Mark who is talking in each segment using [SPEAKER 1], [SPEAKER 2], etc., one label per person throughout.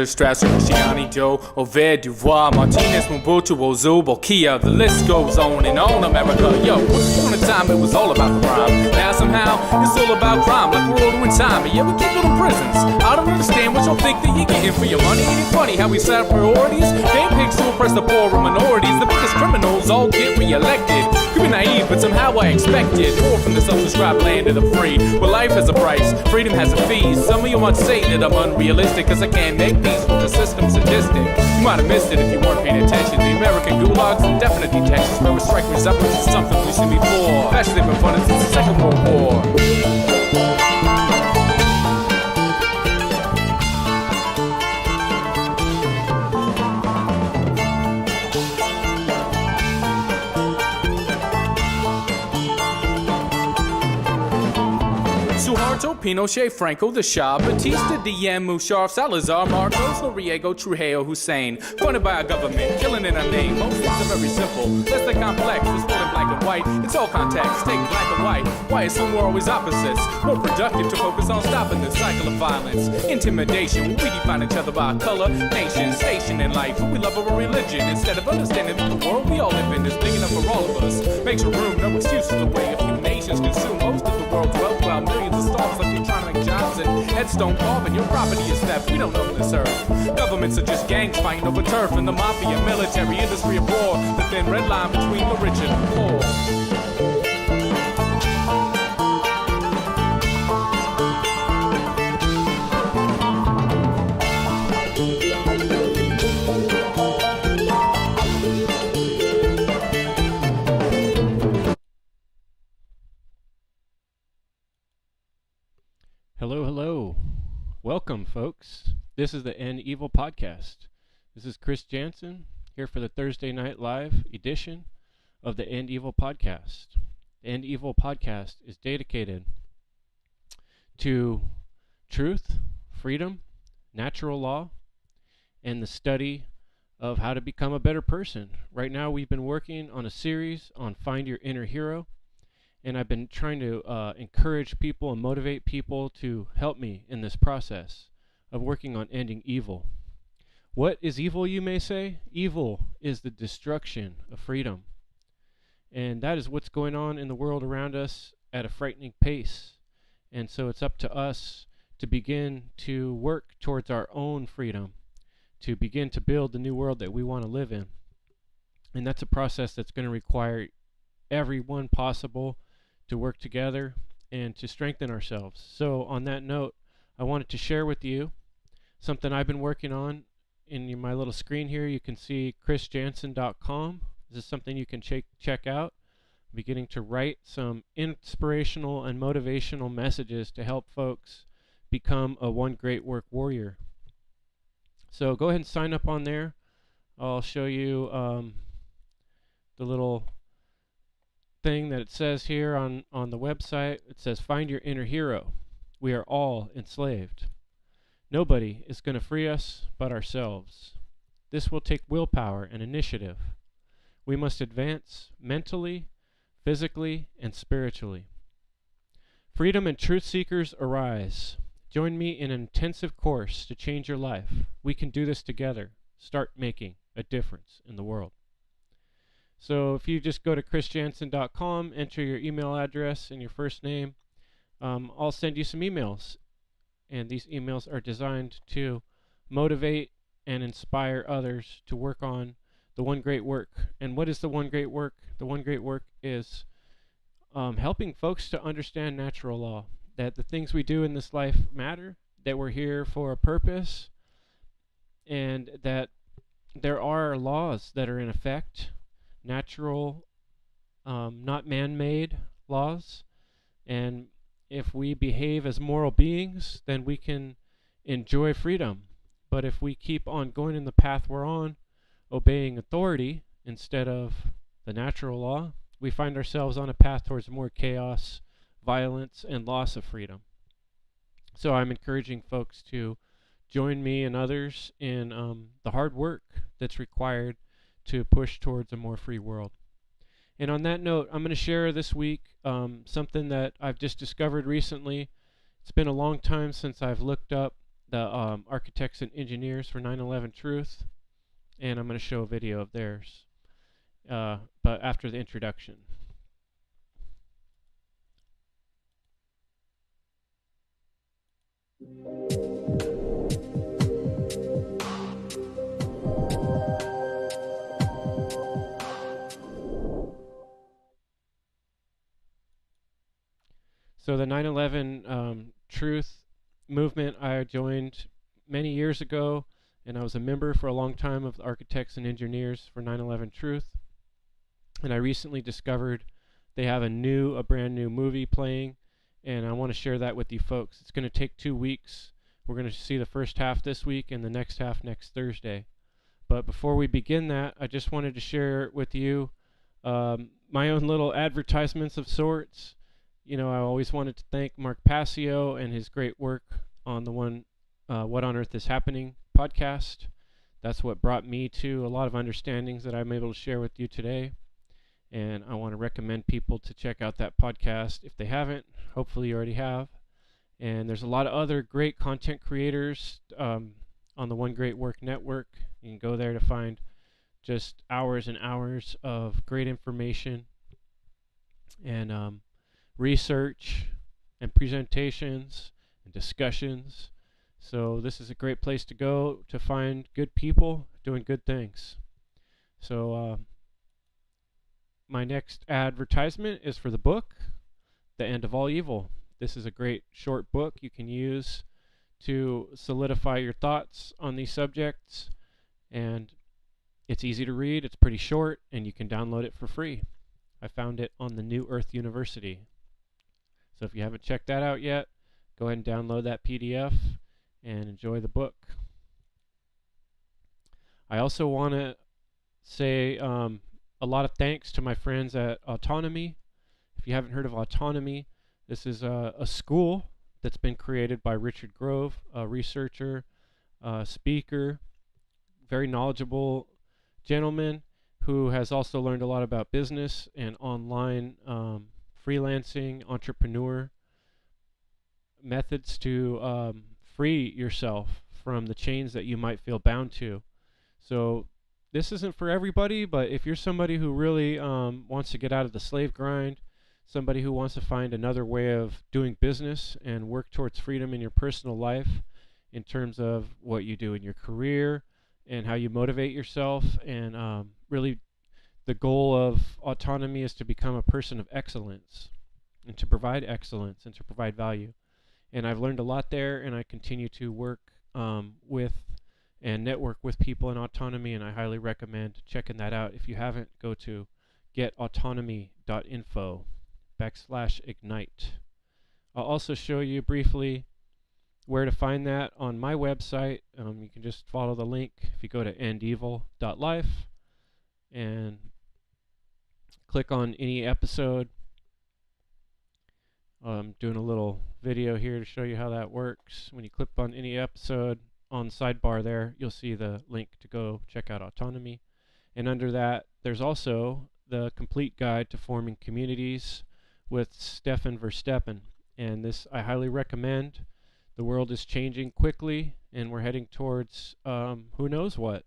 [SPEAKER 1] Caesar, Strasser, Luciani, Joe, Ovid, Dubois, Martinez, Mobutu, Ozu, Bokia. The list goes on and on, America. Yo, once upon a time it was all about the rhyme. Now somehow it's all about crime, like we're older in time. And yeah, we keep building prisons. I don't understand what y'all think that you're getting for your money. Ain't it funny how we set up priorities? Game pigs to oppress the poor and minorities. The biggest criminals all get re-elected. Could be naive, but somehow I expected more from the self-described land of the free. Where life has a price, freedom has a fee. Some of you might say that I'm unrealistic, cause I can't make peace with the system sadistic. You might have missed it if you weren't paying attention. The American gulags and definite detentions where we strike resemblance to something we've seen before. Actually been funded since the Second World War. Suharto, Pinochet, Franco, the Shah, Batista, Diem, Musharraf, Salazar, Marcos, Noriega, Trujillo, Hussein. Funded by a government, killing in our name. Most things are very simple, less than complex. It's more than black and white, it's all context. Take black and white, why assume we're always opposites? More productive to focus on stopping this cycle of violence. Intimidation, we define each other by color, nation, station in life. Who we love over religion, instead of understanding that the world we all live in is big enough for all of us. Makes room, no excuse for the way a few nations consume most of the world's wealth, while millions of stars like you're trying to make jobs and headstone carving. Your property is theft, we don't own this earth. Governments are just gangs fighting over turf, and the mafia, military, industry of war, the thin red line between the rich and the poor.
[SPEAKER 2] Hello. Welcome, folks. This is the End Evil Podcast. This is Chris Jansen, here for the Thursday Night Live edition of the End Evil Podcast. The End Evil Podcast is dedicated to truth, freedom, natural law, and the study of how to become a better person. Right now, we've been working on a series on Find Your Inner Hero. And I've been trying to encourage people and motivate people to help me in this process of working on ending evil. What is evil, you may say? Evil is the destruction of freedom. And that is what's going on in the world around us at a frightening pace. And so it's up to us to begin to work towards our own freedom, to begin to build the new world that we want to live in. And that's a process that's going to require everyone possible to work together and to strengthen ourselves. So on that note, I wanted to share with you something I've been working on. In my little screen here, you can see chrisjansen.com. This is something you can check out. I'm beginning to write some inspirational and motivational messages to help folks become a one great work warrior. So go ahead and sign up on there. I'll show you the little thing that it says here on the website. It says, find your inner hero. We are all enslaved. Nobody is going to free us but ourselves. This will take willpower and initiative. We must advance mentally, physically, and spiritually. Freedom and truth seekers arise. Join me in an intensive course to change your life. We can do this together. Start making a difference in the world. So if you just go to chrisjansen.com, enter your email address and your first name, I'll send you some emails. And these emails are designed to motivate and inspire others to work on the one great work. And what is the one great work? The one great work is helping folks to understand natural law, that the things we do in this life matter, that we're here for a purpose, and that there are laws that are in effect, natural, not man-made laws. And if we behave as moral beings, then we can enjoy freedom. But if we keep on going in the path we're on, obeying authority instead of the natural law, we find ourselves on a path towards more chaos, violence, and loss of freedom. So I'm encouraging folks to join me and others in the hard work that's required to push towards a more free world. And on that note, I'm going to share this week something that I've just discovered recently. It's been a long time since I've looked up the architects and engineers for 9/11 Truth, and I'm going to show a video of theirs, but after the introduction. So the 9/11 Truth movement I joined many years ago, and I was a member for a long time of the Architects and Engineers for 9/11 Truth. And I recently discovered they have a brand new movie playing, and I want to share that with you folks. It's going to take 2 weeks. We're going to see the first half this week and the next half next Thursday. But before we begin that, I just wanted to share with you my own little advertisements of sorts. You know, I always wanted to thank Mark Passio and his great work on the What on Earth is Happening podcast. That's what brought me to a lot of understandings that I'm able to share with you today. And I want to recommend people to check out that podcast if they haven't. Hopefully you already have. And there's a lot of other great content creators on the One Great Work Network. You can go there to find just hours and hours of great information and research and presentations and discussions. So this is a great place to go to find good people doing good things. So my next advertisement is for the book, The End of All Evil. This is a great short book you can use to solidify your thoughts on these subjects, and it's easy to read, it's pretty short, and you can download it for free. I found it on the New Earth University. So if you haven't checked that out yet, go ahead and download that PDF and enjoy the book. I also want to say a lot of thanks to my friends at Autonomy. If you haven't heard of Autonomy, this is a school that's been created by Richard Grove, a researcher, speaker, very knowledgeable gentleman who has also learned a lot about business and online freelancing, entrepreneur methods to free yourself from the chains that you might feel bound to. So this isn't for everybody, but if you're somebody who really wants to get out of the slave grind, somebody who wants to find another way of doing business and work towards freedom in your personal life in terms of what you do in your career and how you motivate yourself, and really the goal of Autonomy is to become a person of excellence and to provide excellence and to provide value. And I've learned a lot there, and I continue to work with and network with people in Autonomy, and I highly recommend checking that out. If you haven't, go to getautonomy.info/ignite. I'll also show you briefly where to find that on my website. You can just follow the link if you go to endevil.life and click on any episode. I'm doing a little video here to show you how that works. When you click on any episode, on the sidebar there, you'll see the link to go check out Autonomy. And under that, there's also the complete guide to forming communities with Stefan Versteppen. And this I highly recommend. The world is changing quickly, and we're heading towards who knows what.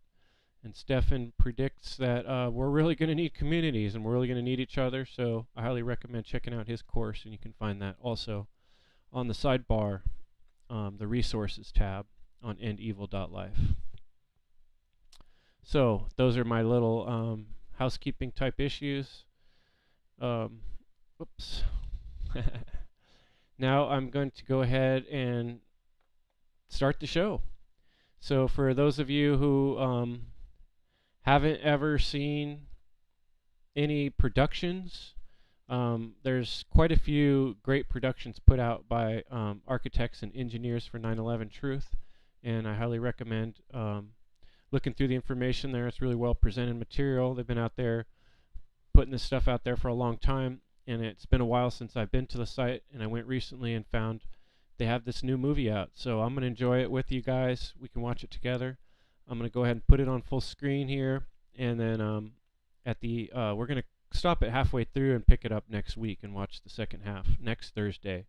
[SPEAKER 2] And Stefan predicts that we're really going to need communities, and we're really going to need each other. So I highly recommend checking out his course, and you can find that also on the sidebar, the resources tab on endevil.life. So those are my little housekeeping type issues. Whoops. Now I'm going to go ahead and start the show. So for those of you who haven't ever seen any productions, there's quite a few great productions put out by architects and engineers for 9/11 Truth, and I highly recommend looking through the information there. It's really well presented material. They've been out there putting this stuff out there for a long time, and it's been a while since I've been to the site, and I went recently and found they have this new movie out. So I'm going to enjoy it with you guys. We can watch it together. I'm going to go ahead and put it on full screen here, and then we're going to stop it halfway through and pick it up next week and watch the second half next Thursday,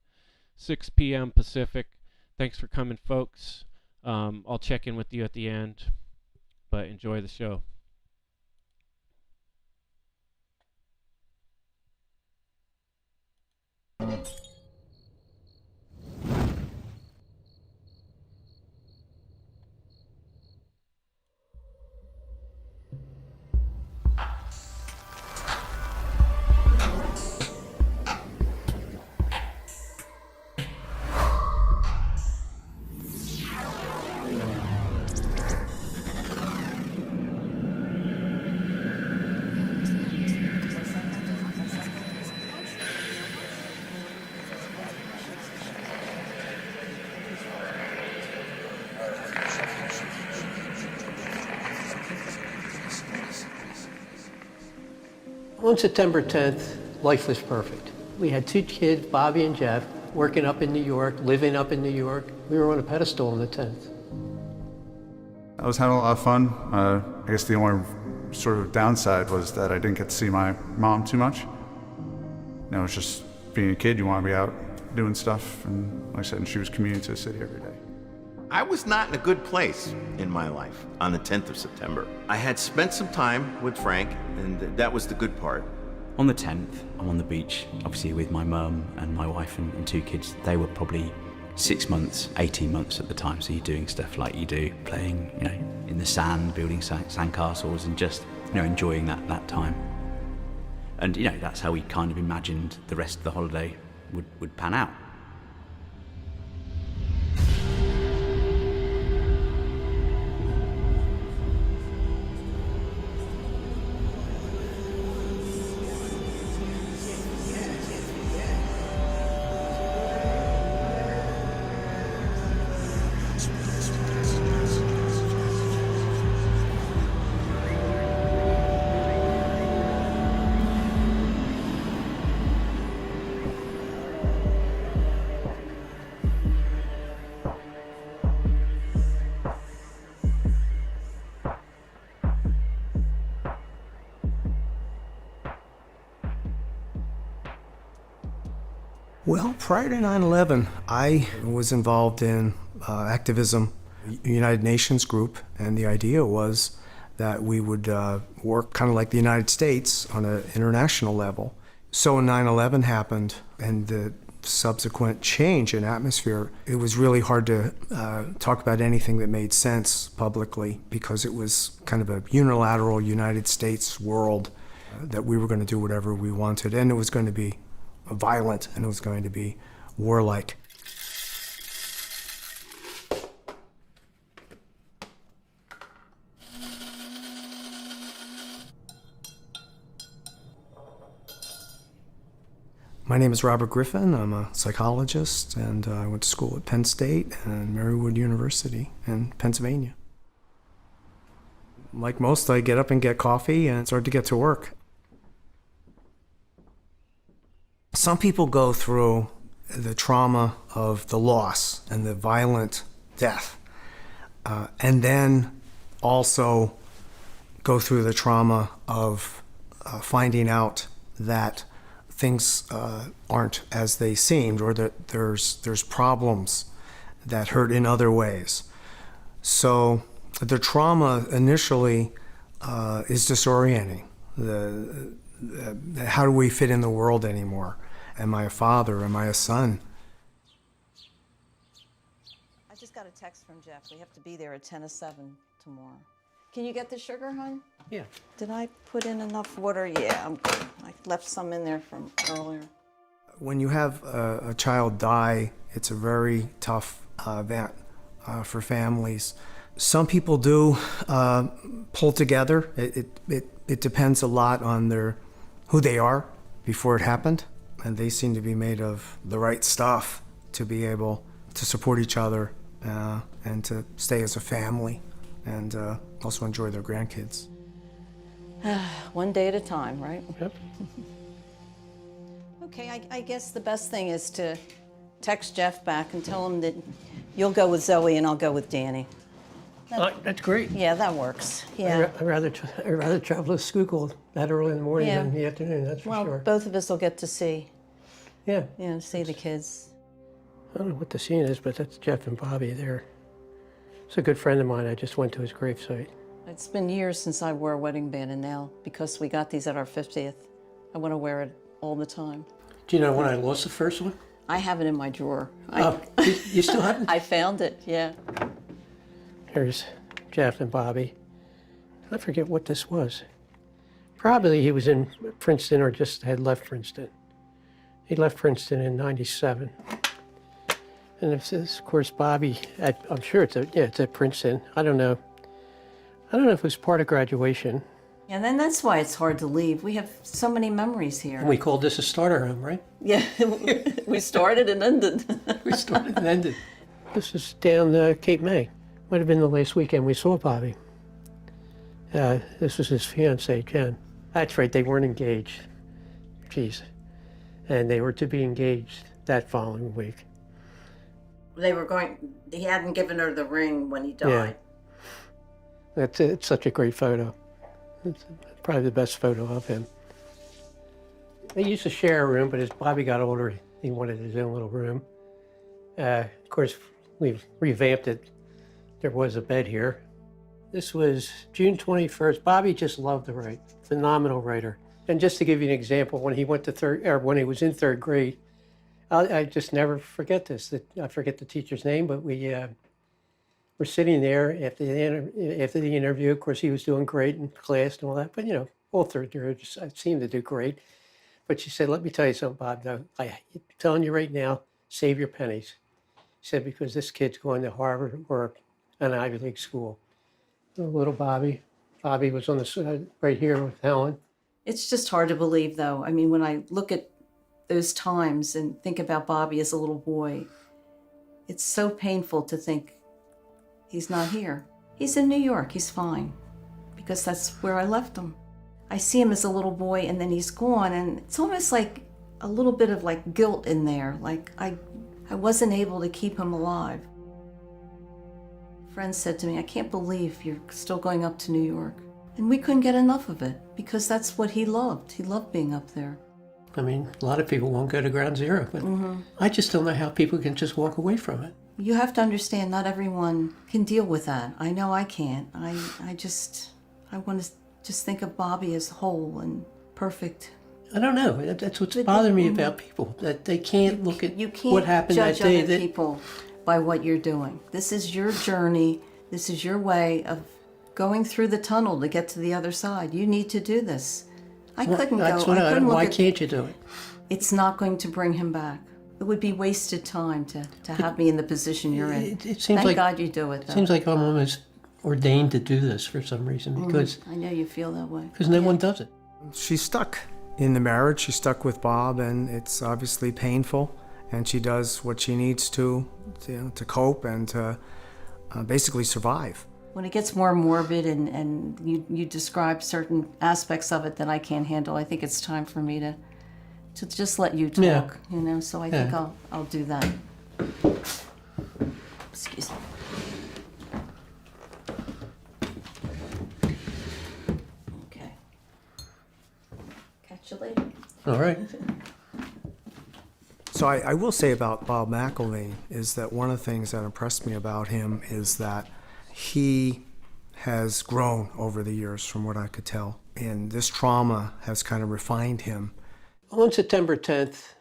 [SPEAKER 2] 6 p.m. Pacific. Thanks for coming, folks. I'll check in with you at the end, but enjoy the show.
[SPEAKER 3] On September 10th, life was perfect. We had 2 kids, Bobby and Jeff, working up in New York, living up in New York. We were on a pedestal on the 10th.
[SPEAKER 4] I was having a lot of fun. I guess the only sort of downside was that I didn't get to see my mom too much. You know, it's just being a kid, you want to be out doing stuff, and like I said, she was commuting to the city every day.
[SPEAKER 5] I was not in a good place in my life on the 10th of September. I had spent some time with Frank, and that was the good part.
[SPEAKER 6] On the 10th, I'm on the beach, obviously with my mum and my wife and 2 kids. They were probably 6 months, 18 months at the time, so you're doing stuff like you do, playing, you know, in the sand, building sandcastles, and just, you know, enjoying that time. And, you know, that's how we kind of imagined the rest of the holiday would pan out.
[SPEAKER 7] Well, prior to 9/11, I was involved in activism, United Nations group, and the idea was that we would work kind of like the United States on an international level. So when 9/11 happened and the subsequent change in atmosphere, it was really hard to talk about anything that made sense publicly because it was kind of a unilateral United States world that we were going to do whatever we wanted, and it was going to be violent, and it was going to be warlike. My name is Robert Griffin. I'm a psychologist, and I went to school at Penn State and Marywood University in Pennsylvania. Like most, I get up and get coffee and start to get to work. Some people go through the trauma of the loss and the violent death, and then also go through the trauma of finding out that things aren't as they seemed, or that there's problems that hurt in other ways. So the trauma initially is disorienting. How do we fit in the world anymore? Am I a father? Am I a son?
[SPEAKER 8] I just got a text from Jeff. We have to be there at 10:07 tomorrow. Can you get the sugar, hon?
[SPEAKER 3] Yeah.
[SPEAKER 8] Did I put in enough water? Yeah, I'm good. I left some in there from earlier.
[SPEAKER 7] When you have a child die, it's a very tough event for families. Some people do pull together. It depends a lot on who they are before it happened, and they seem to be made of the right stuff to be able to support each other and to stay as a family and also enjoy their grandkids.
[SPEAKER 8] One day at a time, right?
[SPEAKER 3] Yep.
[SPEAKER 8] Okay, I guess the best thing is to text Jeff back and tell him that you'll go with Zoe and I'll go with Danny.
[SPEAKER 3] That's great.
[SPEAKER 8] Yeah, that works. Yeah.
[SPEAKER 3] I'd rather travel to Schuylkill that early in the morning
[SPEAKER 8] Yeah.
[SPEAKER 3] than in the afternoon, that's for
[SPEAKER 8] Well,
[SPEAKER 3] sure.
[SPEAKER 8] both of us will get to see
[SPEAKER 3] Yeah.
[SPEAKER 8] the kids.
[SPEAKER 3] I don't know what the scene is, but that's Jeff and Bobby there. It's a good friend of mine. I just went to his gravesite.
[SPEAKER 8] It's been years since I wore a wedding band, and now, because we got these at our 50th, I want to wear it all the time.
[SPEAKER 3] Do you know when I lost the first one?
[SPEAKER 8] I have it in my drawer.
[SPEAKER 3] You still have it?
[SPEAKER 8] I found it, yeah.
[SPEAKER 3] Here's Jeff and Bobby. I forget what this was. Probably he was in Princeton or just had left Princeton. He left Princeton in '97. And it's, of course, Bobby, I'm sure it's at Princeton. I don't know if it was part of graduation.
[SPEAKER 8] And then that's why it's hard to leave. We have so many memories here.
[SPEAKER 3] And we called this a starter home, right?
[SPEAKER 8] Yeah, we started and ended.
[SPEAKER 3] We started and ended. This is down Cape May. Might have been the last weekend we saw Bobby. This was his fiancée, Jen. That's right, they weren't engaged. Jeez. And they were to be engaged that following week.
[SPEAKER 8] He hadn't given her the ring when he died.
[SPEAKER 3] Yeah. It's such a great photo. It's probably the best photo of him. They used to share a room, but as Bobby got older, he wanted his own little room. Of course, we've revamped it. There was a bed here. This was June 21st. Bobby just loved to write. Phenomenal writer. And just to give you an example, when he went to when he was in third grade, I just never forget this. I forget the teacher's name, but we were sitting there after the interview. Of course, he was doing great in class and all that. But all third graders seemed to do great. But she said, "Let me tell you something, Bob. Though I'm telling you right now, save your pennies." She said, because this kid's going to Harvard or an Ivy League school. Little Bobby. Bobby was on the side right here with Helen.
[SPEAKER 8] It's just hard to believe, though. I mean, when I look at those times and think about Bobby as a little boy, it's so painful to think he's not here. He's in New York. He's fine, because that's where I left him. I see him as a little boy, and then he's gone, and it's almost like a little bit of like guilt in there, like I wasn't able to keep him alive. Friends said to me, "I can't believe you're still going up to New York." And we couldn't get enough of it, because that's what he loved. He loved being up there.
[SPEAKER 3] I mean, a lot of people won't go to Ground Zero, but I just don't know how people can just walk away from it.
[SPEAKER 8] You have to understand, not everyone can deal with that. I know I can't. I want to just think of Bobby as whole and perfect.
[SPEAKER 3] I don't know. That's what's bothering me about people, that they can't look at what happened that day.
[SPEAKER 8] You can't judge other people by what you're doing. This is your journey. This is your way of going through the tunnel to get to the other side. You need to do this. I couldn't go.
[SPEAKER 3] Why can't you do it?
[SPEAKER 8] It's not going to bring him back. It would be wasted time to have me in the position you're in.
[SPEAKER 3] It seems
[SPEAKER 8] Thank God you do it, though.
[SPEAKER 3] It seems like I'm almost ordained to do this for some reason, because
[SPEAKER 8] I know you feel that way.
[SPEAKER 3] Because no one does it.
[SPEAKER 7] She's stuck in the marriage. She's stuck with Bob, and it's obviously painful. And she does what she needs to cope and to basically survive.
[SPEAKER 8] When it gets more morbid and you describe certain aspects of it that I can't handle, I think it's time for me to just let you talk, so I think I'll do that. Excuse me. Okay. Catch you later.
[SPEAKER 3] All right.
[SPEAKER 7] So I will say about Bob McElveen is that one of the things that impressed me about him is that he has grown over the years, from what I could tell. And this trauma has kind of refined him.
[SPEAKER 3] On September 10th,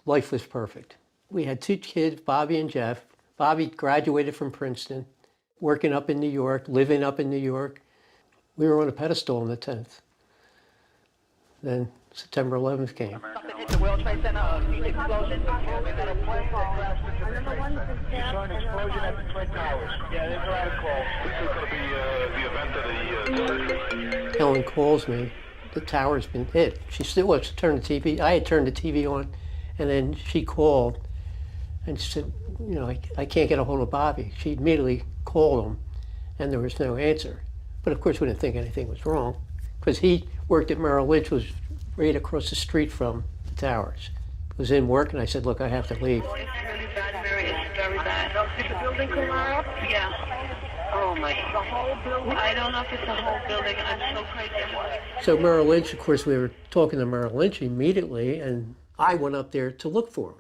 [SPEAKER 3] life was perfect. We had two kids, Bobby and Jeff. Bobby graduated from Princeton, working up in New York, living up in New York. We were on a pedestal on the 10th. Then September 11th came.
[SPEAKER 9] The World Trade Center, huge explosion. We got a plane that crashed into the train. You saw an explosion at the Twin Towers. Yeah, there's a lot of calls. This is going to be the event of the surgery.
[SPEAKER 3] Helen calls me. The tower's been hit. She still wants to turn the TV. I had turned the TV on, and then she called, and she said, I can't get a hold of Bobby. She immediately called him, and there was no answer. But of course, we didn't think anything was wrong, because he worked at Merrill Lynch, was right across the street from the towers. Was in work, and I said, look, I have to leave.
[SPEAKER 9] It's really bad, very bad. Did the building collapse? Yeah. Oh my, the whole building? I don't know if it's the whole building. I'm so crazy.
[SPEAKER 3] So Merrill Lynch, of course, we were talking to Merrill Lynch immediately, and I went up there to look for him.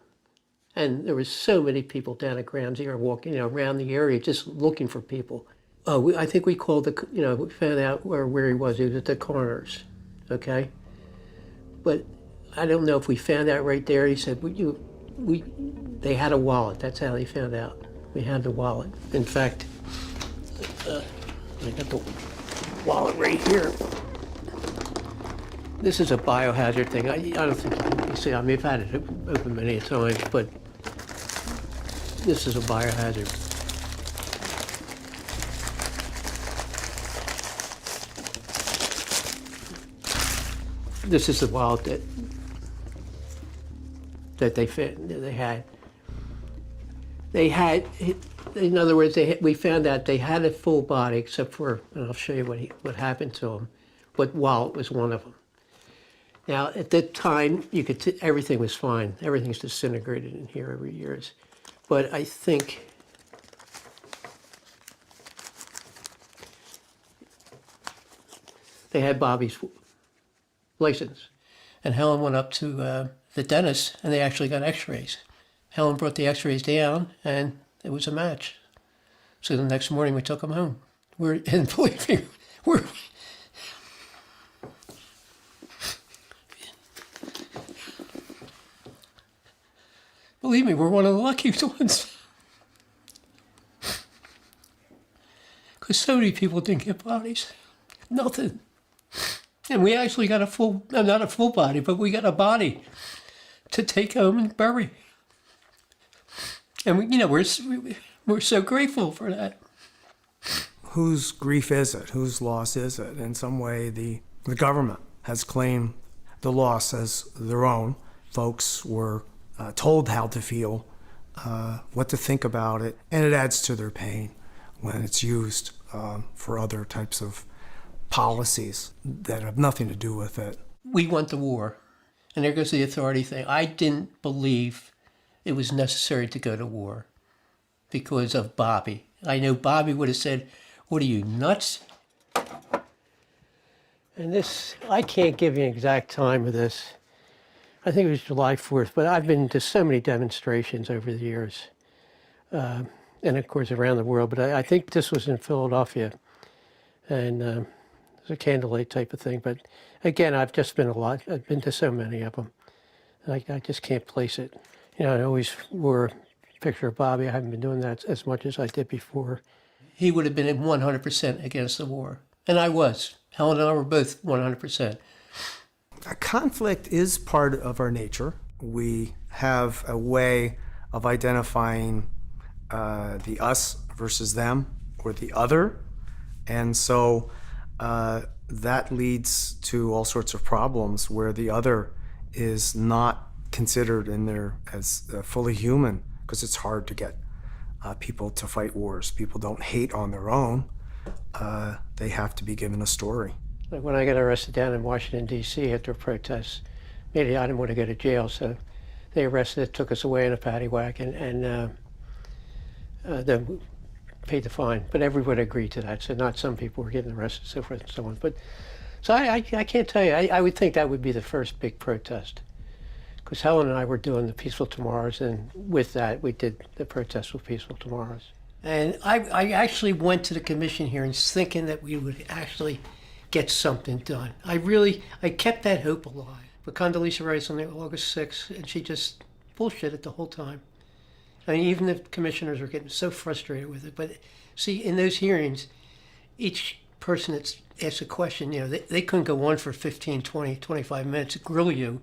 [SPEAKER 3] And there was so many people down at Ground Zero walking, around the area just looking for people. Oh, I think we called we found out where he was. He was at the coroner's, okay? But I don't know if we found out right there. He said, they had a wallet. That's how they found out. We had the wallet. In fact, I got the wallet right here. This is a biohazard thing. I don't think you can see. I mean, I've had it open many times, but this is a biohazard. This is the wallet that they had. They had, in other words, we found out they had a full body except for, and I'll show you what happened to him, but wallet was one of them. Now, at that time, everything was fine. Everything's disintegrated in here over years. But I think they had Bobby's license. And Helen went up to the dentist, and they actually got x-rays. Helen brought the x-rays down, and it was a match. So the next morning, we took him home. And believe me, we're one of the lucky ones. Because so many people didn't get bodies. Nothing. And we actually got not a full body, but we got a body to take home and bury. And we're so grateful for that.
[SPEAKER 7] Whose grief is it? Whose loss is it? In some way, the government has claimed the loss as their own. Folks were told how to feel, what to think about it, and it adds to their pain when it's used for other types of policies that have nothing to do with it.
[SPEAKER 3] We went to war, and there goes the authority thing. I didn't believe it was necessary to go to war because of Bobby. I know Bobby would have said, "What are you, nuts?" And this, I can't give you an exact time of this. I think it was July 4th, but I've been to so many demonstrations over the years, and of course around the world, but I think this was in Philadelphia, and it was a candlelight type of thing. But again, I've been to so many of them, and I just can't place it. I always wore a picture of Bobby. I haven't been doing that as much as I did before. He would have been 100% against the war, and I was. Helen and I were both 100%.
[SPEAKER 7] Conflict is part of our nature. We have a way of identifying the us versus them, or the other. And so that leads to all sorts of problems where the other is not considered in there as fully human, because it's hard to get people to fight wars. People don't hate on their own. They have to be given a story.
[SPEAKER 3] Like when I got arrested down in Washington, D.C. after protests, maybe I didn't want to go to jail, so they arrested us, took us away in a paddy wagon, and then paid the fine. But everyone agreed to that, so not some people were getting arrested, so forth and so on. But so I can't tell you. I would think that would be the first big protest, because Helen and I were doing the Peaceful Tomorrows, and with that we did the protest with Peaceful Tomorrows. And I actually went to the commission hearings thinking that we would actually get something done. I kept that hope alive. But Condoleezza Rice on August 6th, and she just bullshitted the whole time. I mean, even the commissioners were getting so frustrated with it. But see, in those hearings, each person that's asked a question, they couldn't go on for 15, 20, 25 minutes to grill you.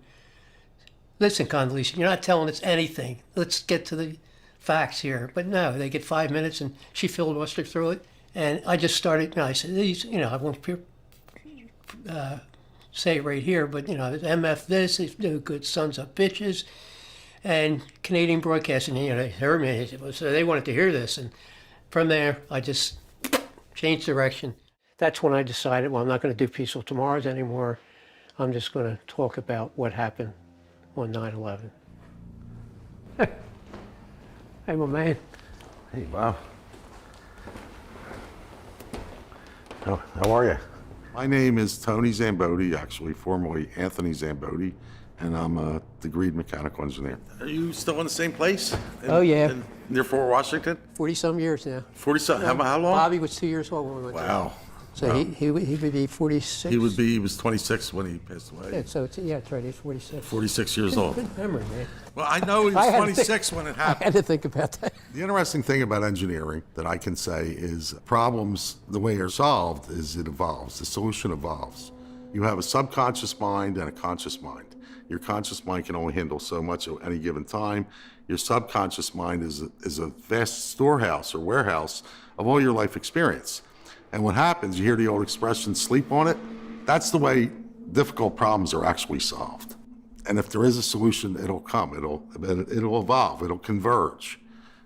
[SPEAKER 3] Listen, Condoleezza, you're not telling us anything. Let's get to the facts here. But no, they get 5 minutes, and she filibustered through it. And I just started, I said, I won't say it right here, but MF this, these no good sons of bitches, and Canadian Broadcasting, they heard me, so they wanted to hear this, and from there I just changed direction. That's when I decided, well, I'm not going to do Peaceful Tomorrows anymore. I'm just going to talk about what happened on 9/11. Hey, my man.
[SPEAKER 10] Hey, Bob. How are you?
[SPEAKER 11] My name is Tony Zambotti, actually formerly Anthony Zambotti,
[SPEAKER 10] and I'm a degreed mechanical engineer. Are you still in the same place?
[SPEAKER 3] Oh, yeah.
[SPEAKER 10] Near Fort Washington?
[SPEAKER 3] 40-some years now.
[SPEAKER 10] 40-some, how long?
[SPEAKER 3] Bobby was 2 years old when we went there.
[SPEAKER 10] Wow.
[SPEAKER 3] So he would be 46.
[SPEAKER 10] He was 26 when he passed away.
[SPEAKER 3] Yeah, so it's right, he's 46.
[SPEAKER 10] 46 years old.
[SPEAKER 3] Good memory, man.
[SPEAKER 10] Well, I know he
[SPEAKER 3] I
[SPEAKER 10] was
[SPEAKER 3] had to
[SPEAKER 10] 26 when it
[SPEAKER 3] I
[SPEAKER 10] happened.
[SPEAKER 3] had to think about that.
[SPEAKER 10] The interesting thing about engineering that I can say is problems, the way they're solved is it evolves. The solution evolves. You have a subconscious mind and a conscious mind. Your conscious mind can only handle so much at any given time. Your subconscious mind is a vast storehouse or warehouse of all your life experience. And what happens, you hear the old expression, sleep on it? That's the way difficult problems are actually solved. And if there is a solution, it'll come, it'll evolve, it'll converge.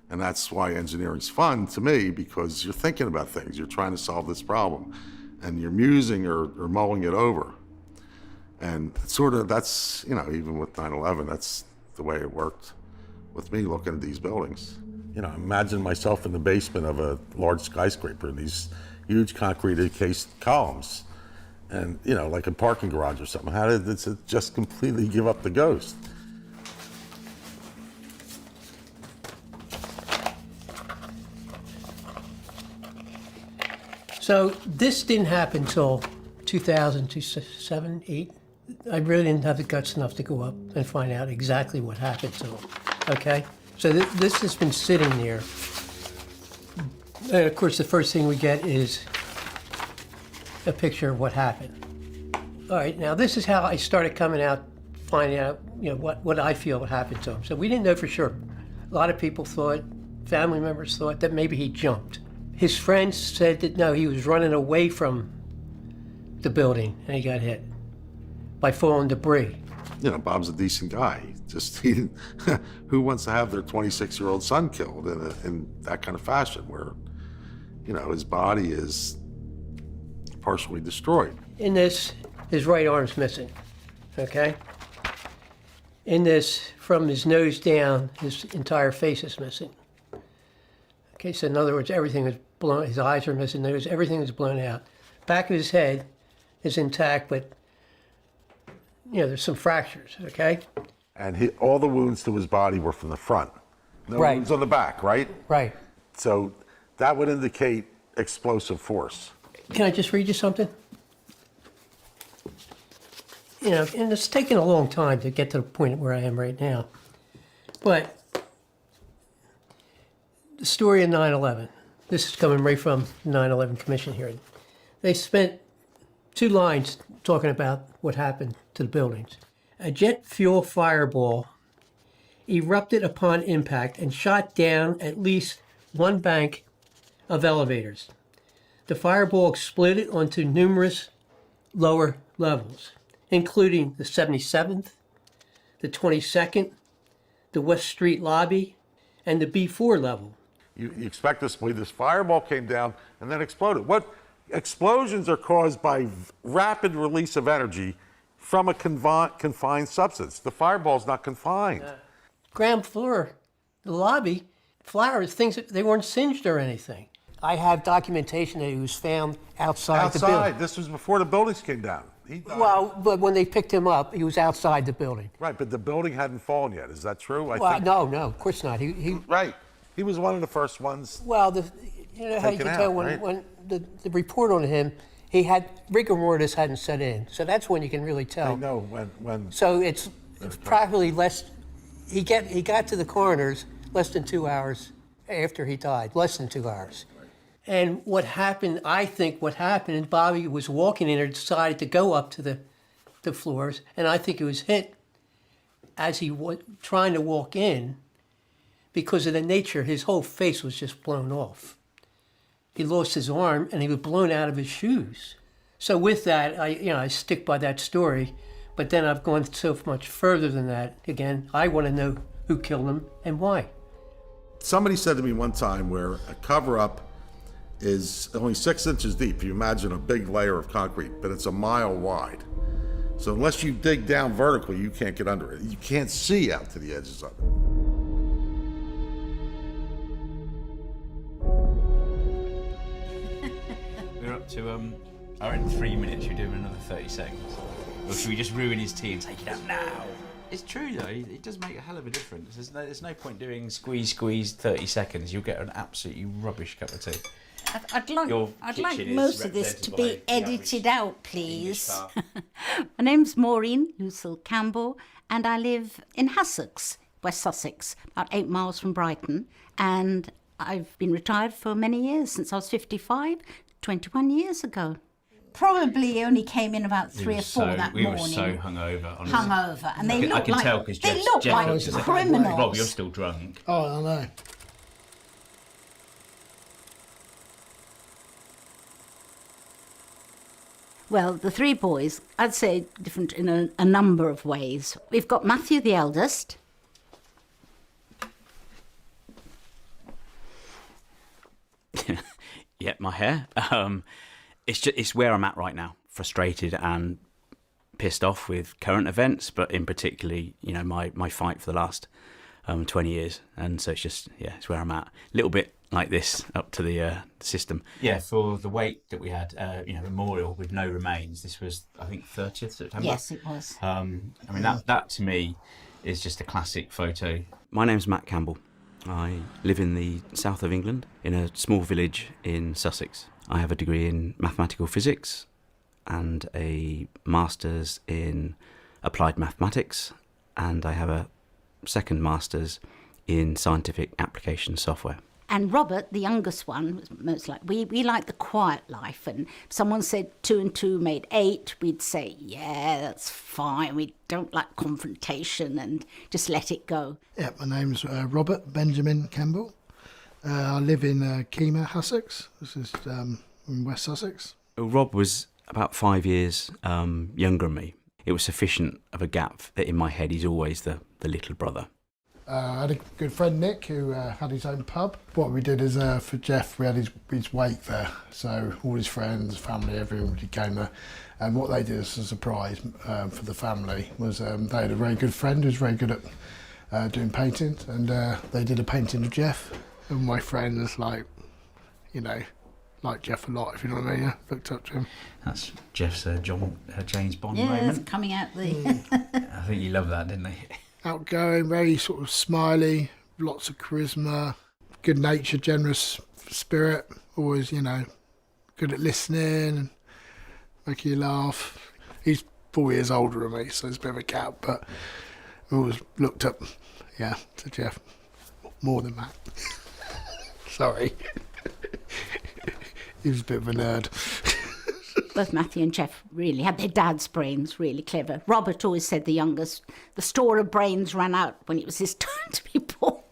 [SPEAKER 10] And that's why engineering's fun to me, because you're thinking about things, you're trying to solve this problem, and you're musing or mulling it over. And sort of that's, even with 9/11, that's the way it worked with me looking at these buildings. Imagine myself in the basement of a large skyscraper, these huge concrete encased columns, and like a parking garage or something. How did it just completely give up the ghost?
[SPEAKER 3] So this didn't happen until 2000, 2007, 8. I really didn't have the guts enough to go up and find out exactly what happened to him. Okay? So this has been sitting there. And of course, the first thing we get is a picture of what happened. All right, now this is how I started coming out, finding out, what I feel happened to him. So we didn't know for sure. A lot of people thought, family members thought that maybe he jumped. His friends said that no, he was running away from the building and he got hit by falling debris.
[SPEAKER 10] Bob's a decent guy. He didn't, who wants to have their 26-year-old son killed in that kind of fashion where, his body is partially destroyed?
[SPEAKER 3] In this, his right arm's missing, okay? In this, from his nose down, his entire face is missing. Okay, so in other words, everything was blown, his eyes are missing, nose, everything was blown out. Back of his head is intact, but, there's some fractures, okay?
[SPEAKER 10] And all the wounds to his body were from the front. No
[SPEAKER 3] Right.
[SPEAKER 10] wounds on the back, right?
[SPEAKER 3] Right.
[SPEAKER 10] So that would indicate explosive force.
[SPEAKER 3] Can I just read you something? And it's taken a long time to get to the point where I am right now. But the story of 9/11, this is coming right from 9/11 Commission hearing. They spent 2 lines talking about what happened to the buildings. A jet fuel fireball erupted upon impact and shot down at least one bank of elevators. The fireball exploded onto numerous lower levels, including the 77th, the 22nd, the West Street lobby, and the B4 level.
[SPEAKER 10] You expect us to believe this fireball came down and then exploded. What explosions are caused by rapid release of energy from a confined substance. The fireball's not confined.
[SPEAKER 3] Ground floor, the lobby, flowers, things, they weren't singed or anything. I have documentation that he was found outside the building.
[SPEAKER 10] Outside. This was before the buildings came down. He died.
[SPEAKER 3] Well, but when they picked him up, he was outside the building.
[SPEAKER 10] Right, but the building hadn't fallen yet. Is that true?
[SPEAKER 3] No, of course not. He
[SPEAKER 10] Right. He was one of the first ones.
[SPEAKER 3] Well, you know how you
[SPEAKER 10] Taken
[SPEAKER 3] can tell
[SPEAKER 10] out,
[SPEAKER 3] when,
[SPEAKER 10] right?
[SPEAKER 3] when the report on him, he had rigor mortis hadn't set in, so that's when you can really tell.
[SPEAKER 10] I know when.
[SPEAKER 3] So it's probably less. He got to the coroner's less than 2 hours after he died, less than 2 hours. And what happened, I think what happened, and Bobby was walking in there, decided to go up to the floors, and I think he was hit as he was trying to walk in. Because of the nature, his whole face was just blown off. He lost his arm and he was blown out of his shoes. So with that, I stick by that story, but then I've gone so much further than that. Again, I want to know who killed him and why.
[SPEAKER 10] Somebody said to me one time where a cover-up is only 6 inches deep. You imagine a big layer of concrete, but it's a mile wide. So unless you dig down vertically, you can't get under it. You can't see out to the edges of it.
[SPEAKER 6] We're up to, in 3 minutes, you're doing another 30 seconds. Or should we just ruin his tea and take it out now? It's true though, it does make a hell of a difference. There's no point doing squeeze 30 seconds. You'll get an absolutely rubbish cup of tea.
[SPEAKER 11] I'd like most of this to be edited out, please. My name's Maureen Lucille Campbell, and I live in Hassocks, West Sussex, about 8 miles from Brighton. And I've been retired for many years, since I was 55, 21 years ago. Probably only came in about 3 or 4 that morning.
[SPEAKER 6] We were so hungover, honestly.
[SPEAKER 11] Hungover, and they looked
[SPEAKER 6] I can
[SPEAKER 11] like
[SPEAKER 6] tell because
[SPEAKER 11] they looked like criminals.
[SPEAKER 6] Rob, you're still drunk.
[SPEAKER 12] Oh, I know.
[SPEAKER 11] Well, the 3 boys, I'd say different in a number of ways. We've got Matthew, the eldest.
[SPEAKER 6] Yeah, my hair. It's where I'm at right now. Frustrated and pissed off with current events, but in particularly, my fight for the last 20 years. And so it's where I'm at. A little bit like this up to the system. Yeah, for the wake that we had, memorial with no remains. This was, I think, 30th September.
[SPEAKER 11] Yes, it was.
[SPEAKER 6] That to me is just a classic photo. My name's Matt Campbell. I live in the south of England, in a small village in Sussex. I have a degree in mathematical physics and a master's in applied mathematics, and I have a second master's in scientific application software.
[SPEAKER 11] And Robert, the youngest one, was most like, we like the quiet life. And if someone said 2 and 2 made 8, we'd say, yeah, that's fine. We don't like confrontation and just let it go.
[SPEAKER 12] Yeah, my name's Robert Benjamin Campbell. I live in Kemah, Hassocks. This is in West Sussex.
[SPEAKER 6] Rob was about 5 years younger than me. It was sufficient of a gap that in my head he's always the little brother.
[SPEAKER 12] I had a good friend, Nick, who had his own pub. What we did is, for Jeff, we had his wake there. So all his friends, family, everybody came there. And what they did as a surprise for the family was they had a very good friend who was very good at doing paintings. And they did a painting of Jeff. And my friends, like Jeff a lot, if you know what I mean. Yeah, looked up to him.
[SPEAKER 6] That's Jeff's James Bond
[SPEAKER 11] moment.
[SPEAKER 6] moment.
[SPEAKER 11] Coming out the...
[SPEAKER 6] I think he loved that, didn't he?
[SPEAKER 12] Outgoing, very sort of smiley, lots of charisma, good nature, generous spirit, always, good at listening and making you laugh. He's 4 years older than me, so there's a bit of a gap, but I always looked up, to Jeff more than that. Sorry. He was a bit of a nerd.
[SPEAKER 11] Both Matthew and Jeff really had their dad's brains, really clever. Robert always said the youngest, the store of brains ran out when it was his time to be born.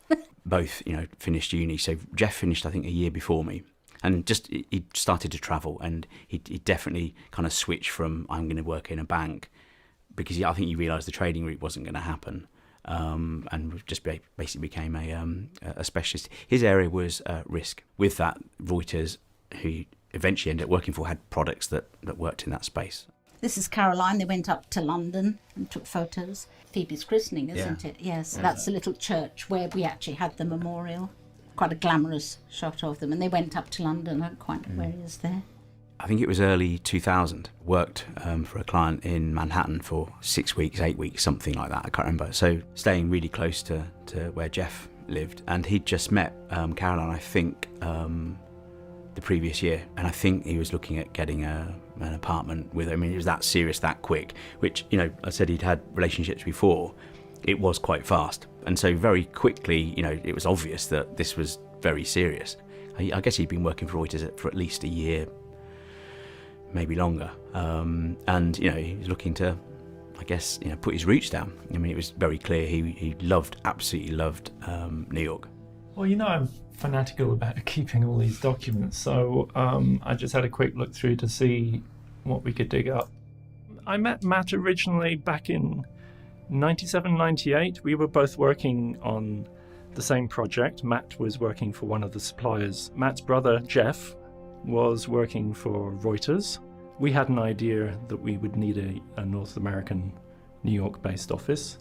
[SPEAKER 6] Both, finished uni. So Jeff finished, I think, a year before me. And he started to travel, and he definitely kind of switched from I'm going to work in a bank, because I think he realised the trading route wasn't going to happen. And just basically became a specialist. His area was risk. With that, Reuters, who eventually ended up working for, had products that worked in that space.
[SPEAKER 11] This is Caroline. They went up to London and took photos. Phoebe's christening, isn't it? Yes, that's a little church where we actually had the memorial. Quite a glamorous shot of them. And they went up to London. I don't quite know where he is there.
[SPEAKER 6] I think it was early 2000. Worked for a client in Manhattan for 6 weeks, 8 weeks, something like that. I can't remember. So staying really close to where Jeff lived. And he'd just met Caroline, I think, the previous year, and I think he was looking at getting an apartment with her. I mean, it was that serious, that quick, which, I said he'd had relationships before. It was quite fast, and so very quickly, it was obvious that this was very serious. I guess he'd been working for Reuters for at least a year, maybe longer, and he was looking to, I guess, put his roots down. I mean, it was very clear he absolutely loved New York.
[SPEAKER 13] Well, I'm fanatical about keeping all these documents, so I just had a quick look through to see what we could dig up. I met Matt originally back in 97, 98. We were both working on the same project. Matt was working for one of the suppliers. Matt's brother, Jeff, was working for Reuters. We had an idea that we would need a North American, New York-based office,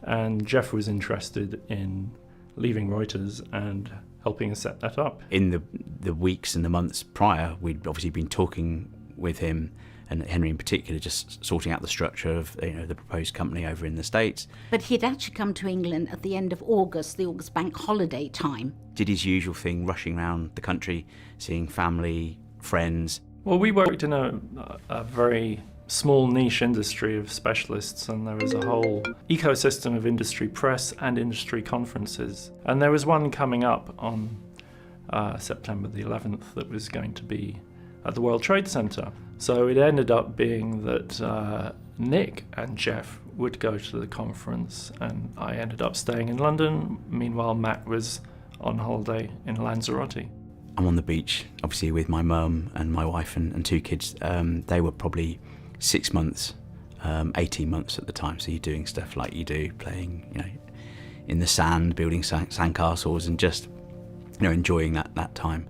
[SPEAKER 13] and Jeff was interested in leaving Reuters and helping us set that up.
[SPEAKER 6] In the weeks and the months prior, we'd obviously been talking with him and Henry in particular just sorting out the structure of the proposed company over in the States.
[SPEAKER 11] But he'd actually come to England at the end of August, the August bank holiday time.
[SPEAKER 6] Did his usual thing, rushing around the country, seeing family, friends.
[SPEAKER 13] Well, we worked in a very small niche industry of specialists, and there was a whole ecosystem of industry press and industry conferences. And there was one coming up on September the 11th that was going to be at the World Trade Center. So it ended up being that Nick and Jeff would go to the conference, and I ended up staying in London. Meanwhile, Matt was on holiday in Lanzarote.
[SPEAKER 6] I'm on the beach, obviously, with my mum and my wife and two kids. They were probably 6 months, 18 months at the time. So you're doing stuff like you do, playing, in the sand, building sandcastles, and just, enjoying that time.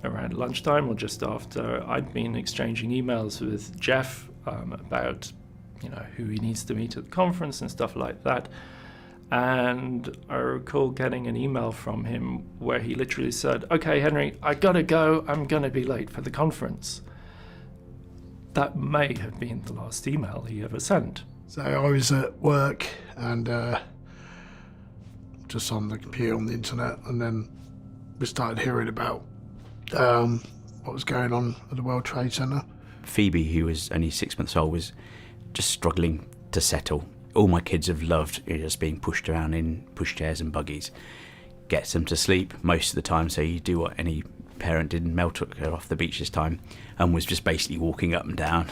[SPEAKER 13] Around lunchtime or just after, I'd been exchanging emails with Jeff about, who he needs to meet at the conference and stuff like that. And I recall getting an email from him where he literally said, "Okay, Henry, I gotta go. I'm gonna be late for the conference." That may have been the last email he ever sent.
[SPEAKER 12] So I was at work and just on the computer on the internet, and then we started hearing about what was going on at the World Trade Center.
[SPEAKER 6] Phoebe, who was only 6 months old, was just struggling to settle. All my kids have loved just being pushed around in pushchairs and buggies. Gets them to sleep most of the time, so you do what any parent did, and Mel took her off the beach this time and was just basically walking up and down,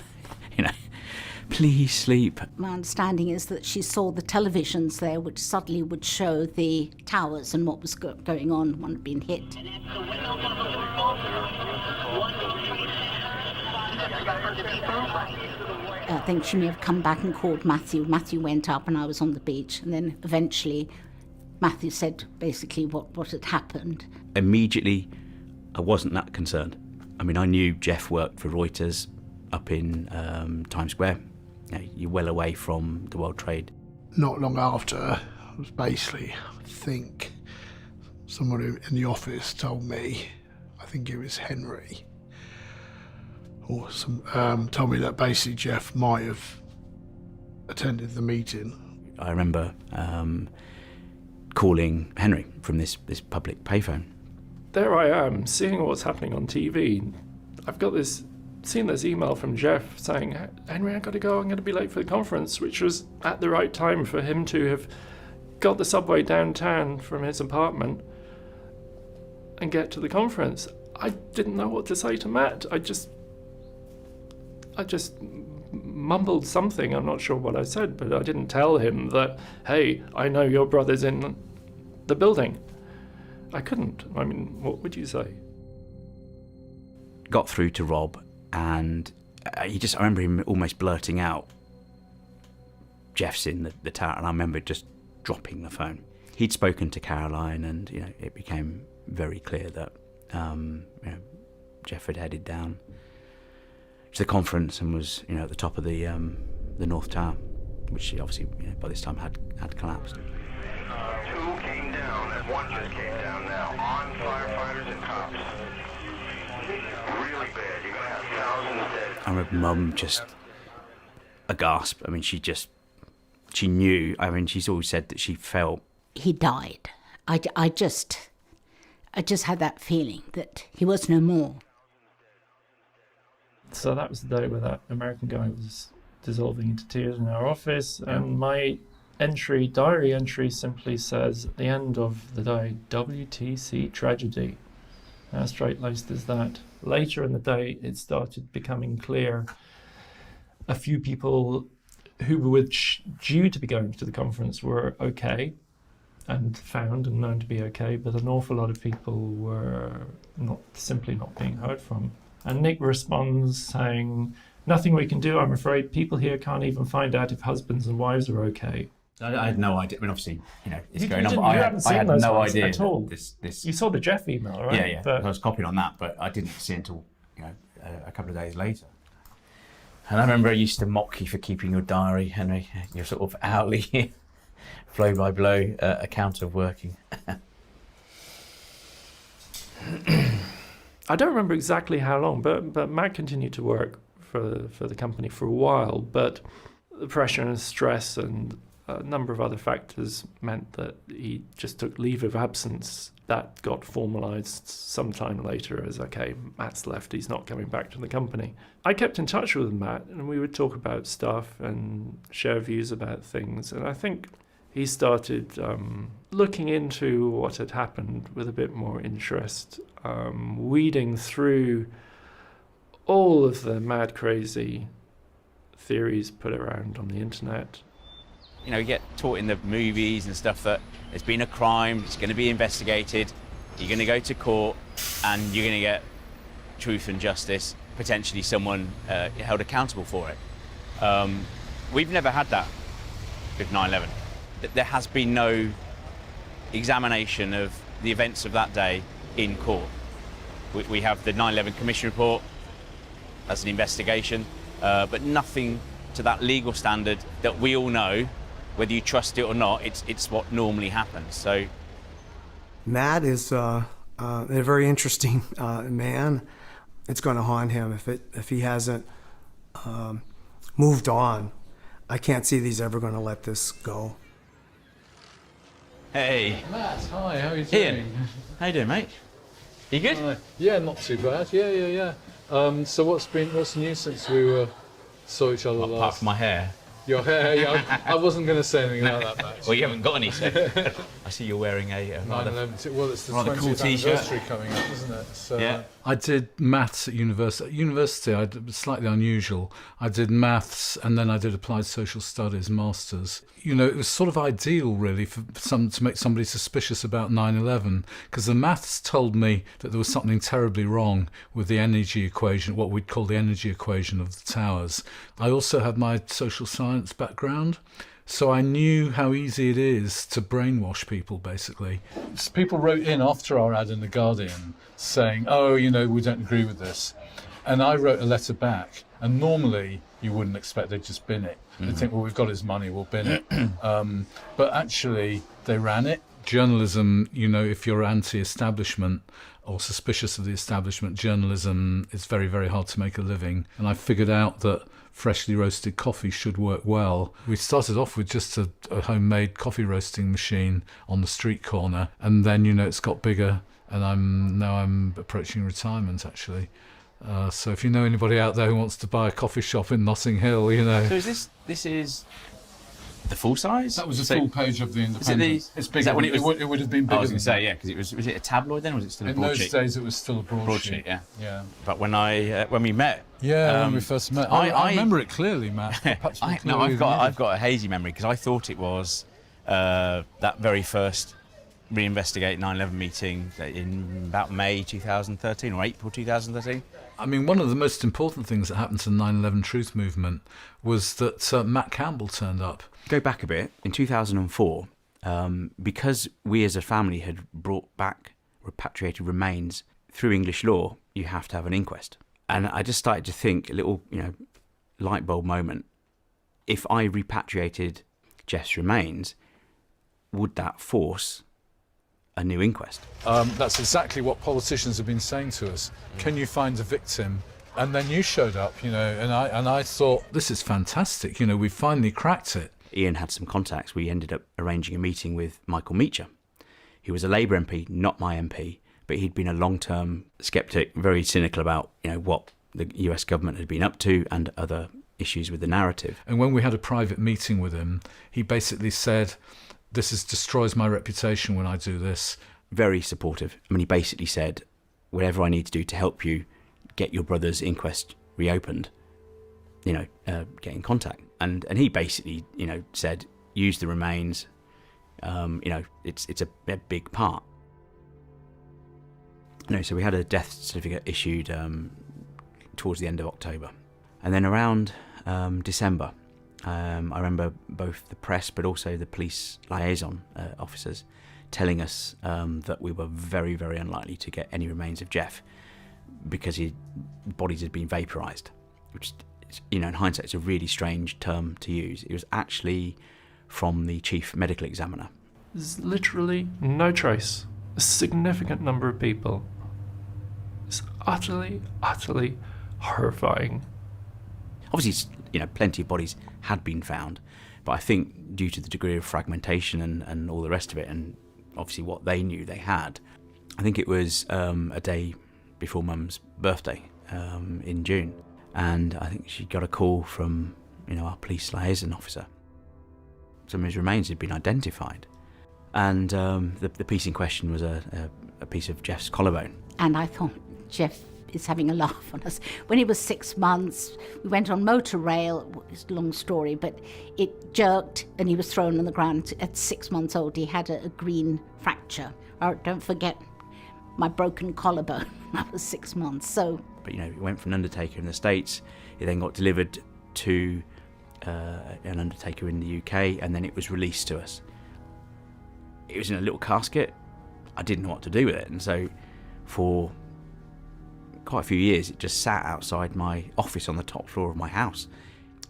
[SPEAKER 6] please sleep.
[SPEAKER 11] My understanding is that she saw the televisions there, which suddenly would show the towers and what was going on, one had been hit. I think she may have come back and called Matthew. Matthew went up and I was on the beach, and then eventually Matthew said basically what had happened.
[SPEAKER 6] Immediately, I wasn't that concerned. I mean, I knew Jeff worked for Reuters up in Times Square. You're well away from the World Trade.
[SPEAKER 12] Not long after, I was basically, I think, someone in the office told me, I think it was Henry, or told me that basically Jeff might have attended the meeting.
[SPEAKER 6] I remember calling Henry from this public payphone.
[SPEAKER 13] There I am, seeing what's happening on TV. I've got seen this email from Jeff saying, "Henry, I gotta go, I'm gonna be late for the conference," which was at the right time for him to have got the subway downtown from his apartment and get to the conference. I didn't know what to say to Matt. I just mumbled something. I'm not sure what I said, but I didn't tell him that, "Hey, I know your brother's in the building." I couldn't. I mean, what would you say?
[SPEAKER 6] Got through to Rob, and I remember him almost blurting out, "Jeff's in the tower," and I remember just dropping the phone. He'd spoken to Caroline, and it became very clear that Jeff had headed down to the conference and was at the top of the North Tower, which obviously by this time had collapsed.
[SPEAKER 9] 2 came down, and 1 just came down now. On firefighters and cops. Really bad. You're gonna have thousands dead.
[SPEAKER 6] I remember Mum just a gasp. I mean, she knew. I mean, she's always said that she felt
[SPEAKER 11] he died. I just had that feeling that he was no more.
[SPEAKER 13] So that was the day where that American guy was dissolving into tears in our office, and my diary entry simply says, at the end of the day, WTC tragedy. How straight-laced is that? Later in the day, it started becoming clear a few people who were due to be going to the conference were okay and found and known to be okay, but an awful lot of people were simply not being heard from. And Nick responds saying, "Nothing we can do, I'm afraid. People here can't even find out if husbands and wives are okay."
[SPEAKER 6] I had no idea. I mean, obviously, it's
[SPEAKER 13] You
[SPEAKER 6] going on.
[SPEAKER 13] didn't-
[SPEAKER 6] But
[SPEAKER 13] you
[SPEAKER 6] I
[SPEAKER 13] haven't seen
[SPEAKER 6] had
[SPEAKER 13] those
[SPEAKER 6] no
[SPEAKER 13] ones
[SPEAKER 6] idea
[SPEAKER 13] at all.
[SPEAKER 6] This.
[SPEAKER 13] You saw the Jeff email, right?
[SPEAKER 6] Yeah.
[SPEAKER 13] But
[SPEAKER 6] I was copied on that, but I didn't see it until a couple of days later. And I remember I used to mock you for keeping your diary, Henry. Your sort of hourly, blow-by-blow account of working.
[SPEAKER 13] I don't remember exactly how long, but Matt continued to work for the company for a while, but the pressure and stress and a number of other factors meant that he just took leave of absence. That got formalised sometime later as, okay, Matt's left, he's not coming back to the company. I kept in touch with Matt, and we would talk about stuff and share views about things, and I think he started looking into what had happened with a bit more interest, weeding through all of the mad, crazy theories put around on the internet.
[SPEAKER 14] You know, you get taught in the movies and stuff that there's been a crime, it's going to be investigated, you're going to go to court, and you're going to get truth and justice, potentially someone held accountable for it. We've never had that with 9/11. There has been no examination of the events of that day in court. We have the 9/11 Commission report as an investigation, but nothing to that legal standard that we all know. Whether you trust it or not, it's what normally happens. So,
[SPEAKER 7] Matt is a very interesting man. It's going to haunt him if he hasn't moved on. I can't see that he's ever going to let this go.
[SPEAKER 14] hey,
[SPEAKER 15] Matt, hi, how are you doing?
[SPEAKER 14] Ian, how you doing, mate? You good?
[SPEAKER 15] Yeah, not too bad. Yeah. So what's new since we saw each other last?
[SPEAKER 14] Apart from my hair.
[SPEAKER 15] Your hair, yeah. I wasn't going to say anything about that, Matt.
[SPEAKER 14] Well, you haven't got any, so. I see you're wearing a rather,
[SPEAKER 15] 9/11. Well, it's the
[SPEAKER 14] rather
[SPEAKER 15] 20th
[SPEAKER 14] cool t-shirt.
[SPEAKER 15] anniversary coming up, isn't it? So,
[SPEAKER 14] yeah.
[SPEAKER 15] I did maths at university. At university, I did slightly unusual. I did maths and then I did applied social studies, masters. You know, it was sort of ideal, really, for to make somebody suspicious about 9/11, because the maths told me that there was something terribly wrong with the energy equation, what we'd call the energy equation of the towers. I also had my social science background, so I knew how easy it is to brainwash people, basically. So people wrote in after our ad in The Guardian saying, oh, you know, we don't agree with this. And I wrote a letter back, and normally you wouldn't expect they'd just bin it. They'd think, well, we've got his money, we'll bin it. But actually, they ran it. Journalism, you know, if you're anti-establishment or suspicious of the establishment, journalism is very, very hard to make a living. And I figured out that freshly roasted coffee should work well. We started off with just a homemade coffee roasting machine on the street corner, and then, you know, it's got bigger, and I'm approaching retirement, actually. So if you know anybody out there who wants to buy a coffee shop in Notting Hill, you know.
[SPEAKER 14] So this is the full size?
[SPEAKER 15] That was a full page of the Independent. It's bigger. It would have been bigger.
[SPEAKER 14] I was going to say, yeah, because was it a tabloid then, or was it still a broadsheet?
[SPEAKER 15] In those days, it was still a broadsheet.
[SPEAKER 14] Yeah. But when we met.
[SPEAKER 15] Yeah, when we first met. I remember it clearly, Matt.
[SPEAKER 14] I've got a hazy memory, because I thought it was that very first reinvestigate 9/11 meeting in about May 2013 or April 2013.
[SPEAKER 15] I mean, one of the most important things that happened to the 9/11 Truth movement was that Matt Campbell turned up.
[SPEAKER 6] Go back a bit. In 2004, because we as a family had brought back repatriated remains through English law, you have to have an inquest. And I just started to think, a little, you know, light bulb moment. If I repatriated Jeff's remains, would that force a new inquest?
[SPEAKER 15] That's exactly what politicians have been saying to us. Can you find a victim? And then you showed up, you know, and I thought, this is fantastic. You know, we finally cracked it.
[SPEAKER 6] Ian had some contacts. We ended up arranging a meeting with Michael Meacher. He was a Labour MP, not my MP, but he'd been a long-term sceptic, very cynical about, you know, what the US government had been up to and other issues with the narrative.
[SPEAKER 15] And when we had a private meeting with him, he basically said, this destroys my reputation when I do this.
[SPEAKER 6] Very supportive. I mean, he basically said, whatever I need to do to help you get your brother's inquest reopened, you know, get in contact. And he basically, you know, said, use the remains. You know, it's a big part. No, so we had a death certificate issued towards the end of October. And then around December, I remember both the press but also the police liaison officers telling us that we were very, very unlikely to get any remains of Jeff because his bodies had been vaporised, which, you know, in hindsight, it's a really strange term to use. It was actually from the chief medical examiner.
[SPEAKER 13] There's literally no trace. A significant number of people. It's utterly, utterly horrifying
[SPEAKER 6] Obviously, plenty of bodies had been found, but I think due to the degree of fragmentation and all the rest of it, and obviously what they knew they had, I think it was a day before Mum's birthday in June, and I think she got a call from our police liaison officer. Some of his remains had been identified, and the piece in question was a piece of Jeff's collarbone.
[SPEAKER 11] And I thought, Jeff is having a laugh on us. When he was 6 months, we went on motor rail. It's a long story, but it jerked and he was thrown on the ground. At 6 months old, he had a green fracture. Oh, don't forget my broken collarbone when I was 6 months. So,
[SPEAKER 6] but he went from an undertaker in the States. It then got delivered to an undertaker in the UK, and then it was released to us. It was in a little casket. I didn't know what to do with it, and so for quite a few years it just sat outside my office on the top floor of my house.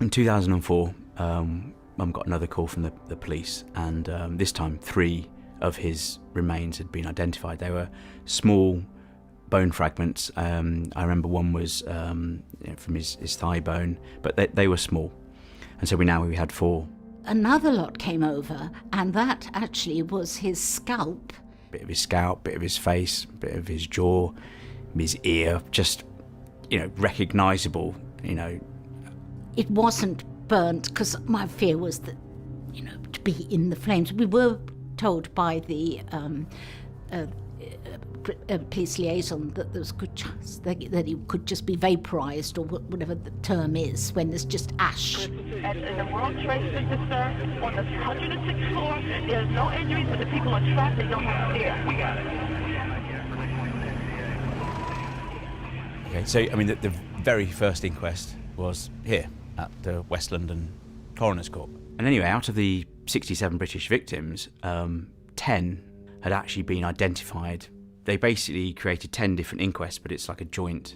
[SPEAKER 6] In 2004, Mum got another call from the police, and this time 3 of his remains had been identified. They were small bone fragments. I remember one was from his thigh bone, but they were small. And so we had 4.
[SPEAKER 11] Another lot came over, and that actually was his scalp.
[SPEAKER 6] Bit of his scalp, bit of his face, bit of his jaw, his ear, just, recognisable,
[SPEAKER 11] It wasn't burnt, because my fear was that, to be in the flames. We were told by the police liaison that there was a good chance that he could just be vaporised, or whatever the term is, when there's just ash.
[SPEAKER 9] At the World Trade Center, sir, on the 106th floor, there's no injuries, but the people are trapped. They don't have stairs. We got it.
[SPEAKER 14] Okay, so the very first inquest was here at the West London Coroner's Court.
[SPEAKER 6] And anyway, out of the 67 British victims, 10 had actually been identified. They basically created 10 different inquests, but it's like a joint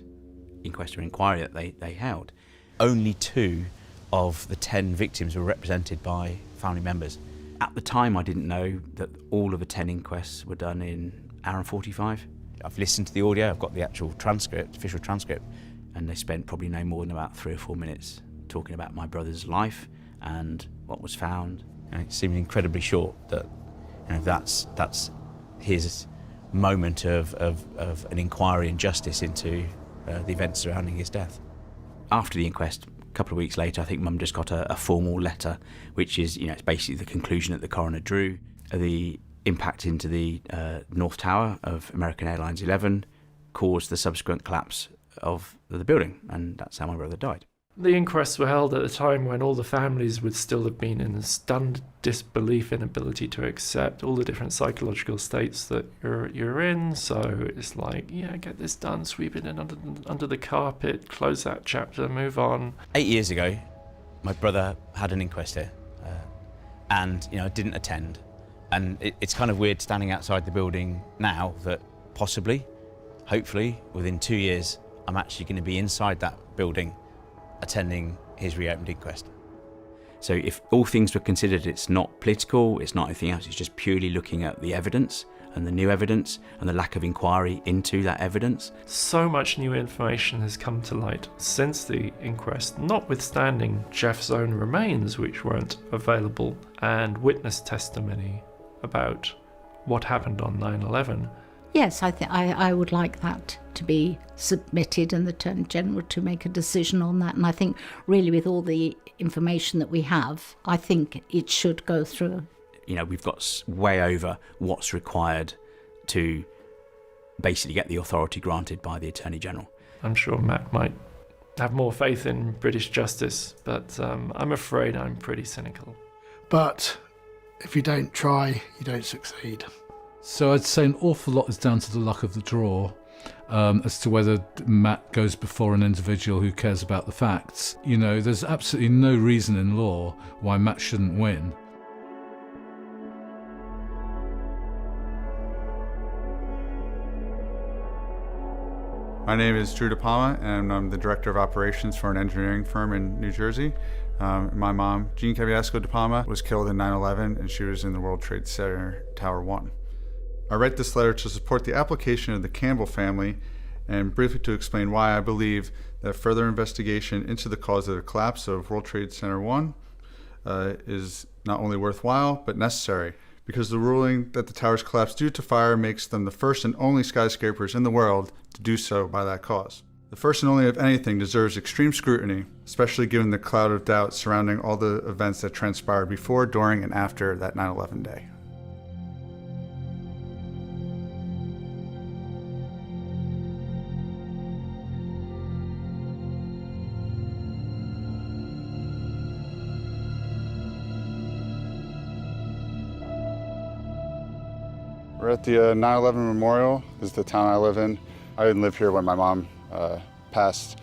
[SPEAKER 6] inquest or inquiry that they held.
[SPEAKER 14] Only 2 of the 10 victims were represented by family members.
[SPEAKER 6] At the time, I didn't know that all of the 10 inquests were done in an hour and 45.
[SPEAKER 14] I've listened to the audio, I've got the actual transcript, official transcript.
[SPEAKER 6] And they spent probably no more than about 3 or 4 minutes talking about my brother's life and what was found.
[SPEAKER 14] And it seemed incredibly short that that's his moment of an inquiry and justice into the events surrounding his death.
[SPEAKER 6] After the inquest, a couple of weeks later, I think Mum just got a formal letter, which is, it's basically the conclusion that the coroner drew. The impact into the North Tower of American Airlines 11 caused the subsequent collapse of the building, and that's how my brother died.
[SPEAKER 13] The inquests were held at a time when all the families would still have been in a stunned disbelief, inability to accept all the different psychological states that you're in. So it's like, get this done, sweep it in under the carpet, close that chapter, move on.
[SPEAKER 14] 8 years ago, my brother had an inquest here, and didn't attend. And it's kind of weird standing outside the building now that possibly, hopefully, within 2 years, I'm actually going to be inside that building attending his reopened inquest.
[SPEAKER 6] So if all things were considered, it's not political, it's not anything else, it's just purely looking at the evidence and the new evidence and the lack of inquiry into that evidence.
[SPEAKER 13] So much new information has come to light since the inquest, notwithstanding Jeff's own remains, which weren't available, and witness testimony about what happened on 9/11.
[SPEAKER 11] Yes, I would like that to be submitted and the Attorney General to make a decision on that. And I think really with all the information that we have, I think it should go through.
[SPEAKER 6] We've got way over what's required to basically get the authority granted by the Attorney General.
[SPEAKER 13] I'm sure Matt might have more faith in British justice, but I'm afraid I'm pretty cynical.
[SPEAKER 12] But if you don't try, you don't succeed.
[SPEAKER 15] So I'd say an awful lot is down to the luck of the draw as to whether Matt goes before an individual who cares about the facts. There's absolutely no reason in law why Matt shouldn't win.
[SPEAKER 4] My name is Drew De Palma, and I'm the director of operations for an engineering firm in New Jersey. My mom, Jean Cabiasco De Palma, was killed in 9/11, and she was in the World Trade Center Tower 1. I write this letter to support the application of the Campbell family and briefly to explain why I believe that further investigation into the cause of the collapse of World Trade Center 1 is not only worthwhile, but necessary, because the ruling that the towers collapsed due to fire makes them the first and only skyscrapers in the world to do so by that cause. The first and only of anything deserves extreme scrutiny, especially given the cloud of doubt surrounding all the events that transpired before, during, and after that 9/11 day. We're at the 9/11 Memorial. This is the town I live in. I didn't live here when my mom passed,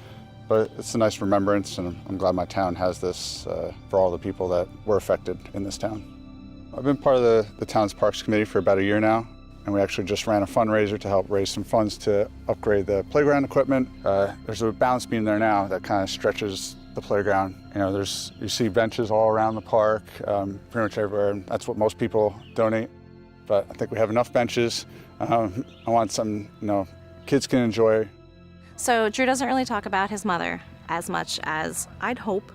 [SPEAKER 4] but it's a nice remembrance, and I'm glad my town has this for all the people that were affected in this town. I've been part of the town's Parks Committee for about a year now, and we actually just ran a fundraiser to help raise some funds to upgrade the playground equipment. There's a balance beam there now that kind of stretches the playground. You know, you see benches all around the park, pretty much everywhere, and that's what most people donate. But I think we have enough benches. I want something, kids can enjoy.
[SPEAKER 16] So Drew doesn't really talk about his mother as much as I'd hope.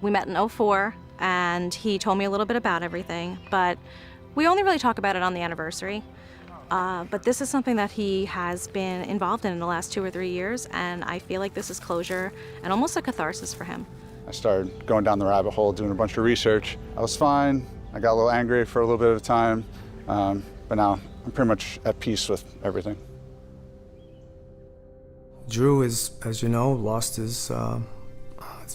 [SPEAKER 16] We met in 2004, and he told me a little bit about everything, but we only really talk about it on the anniversary. But this is something that he has been involved in the last 2 or 3 years, and I feel like this is closure and almost a catharsis for him.
[SPEAKER 4] I started going down the rabbit hole, doing a bunch of research. I was fine. I got a little angry for a little bit of time, but now I'm pretty much at peace with everything.
[SPEAKER 7] Drew is, as you know, lost his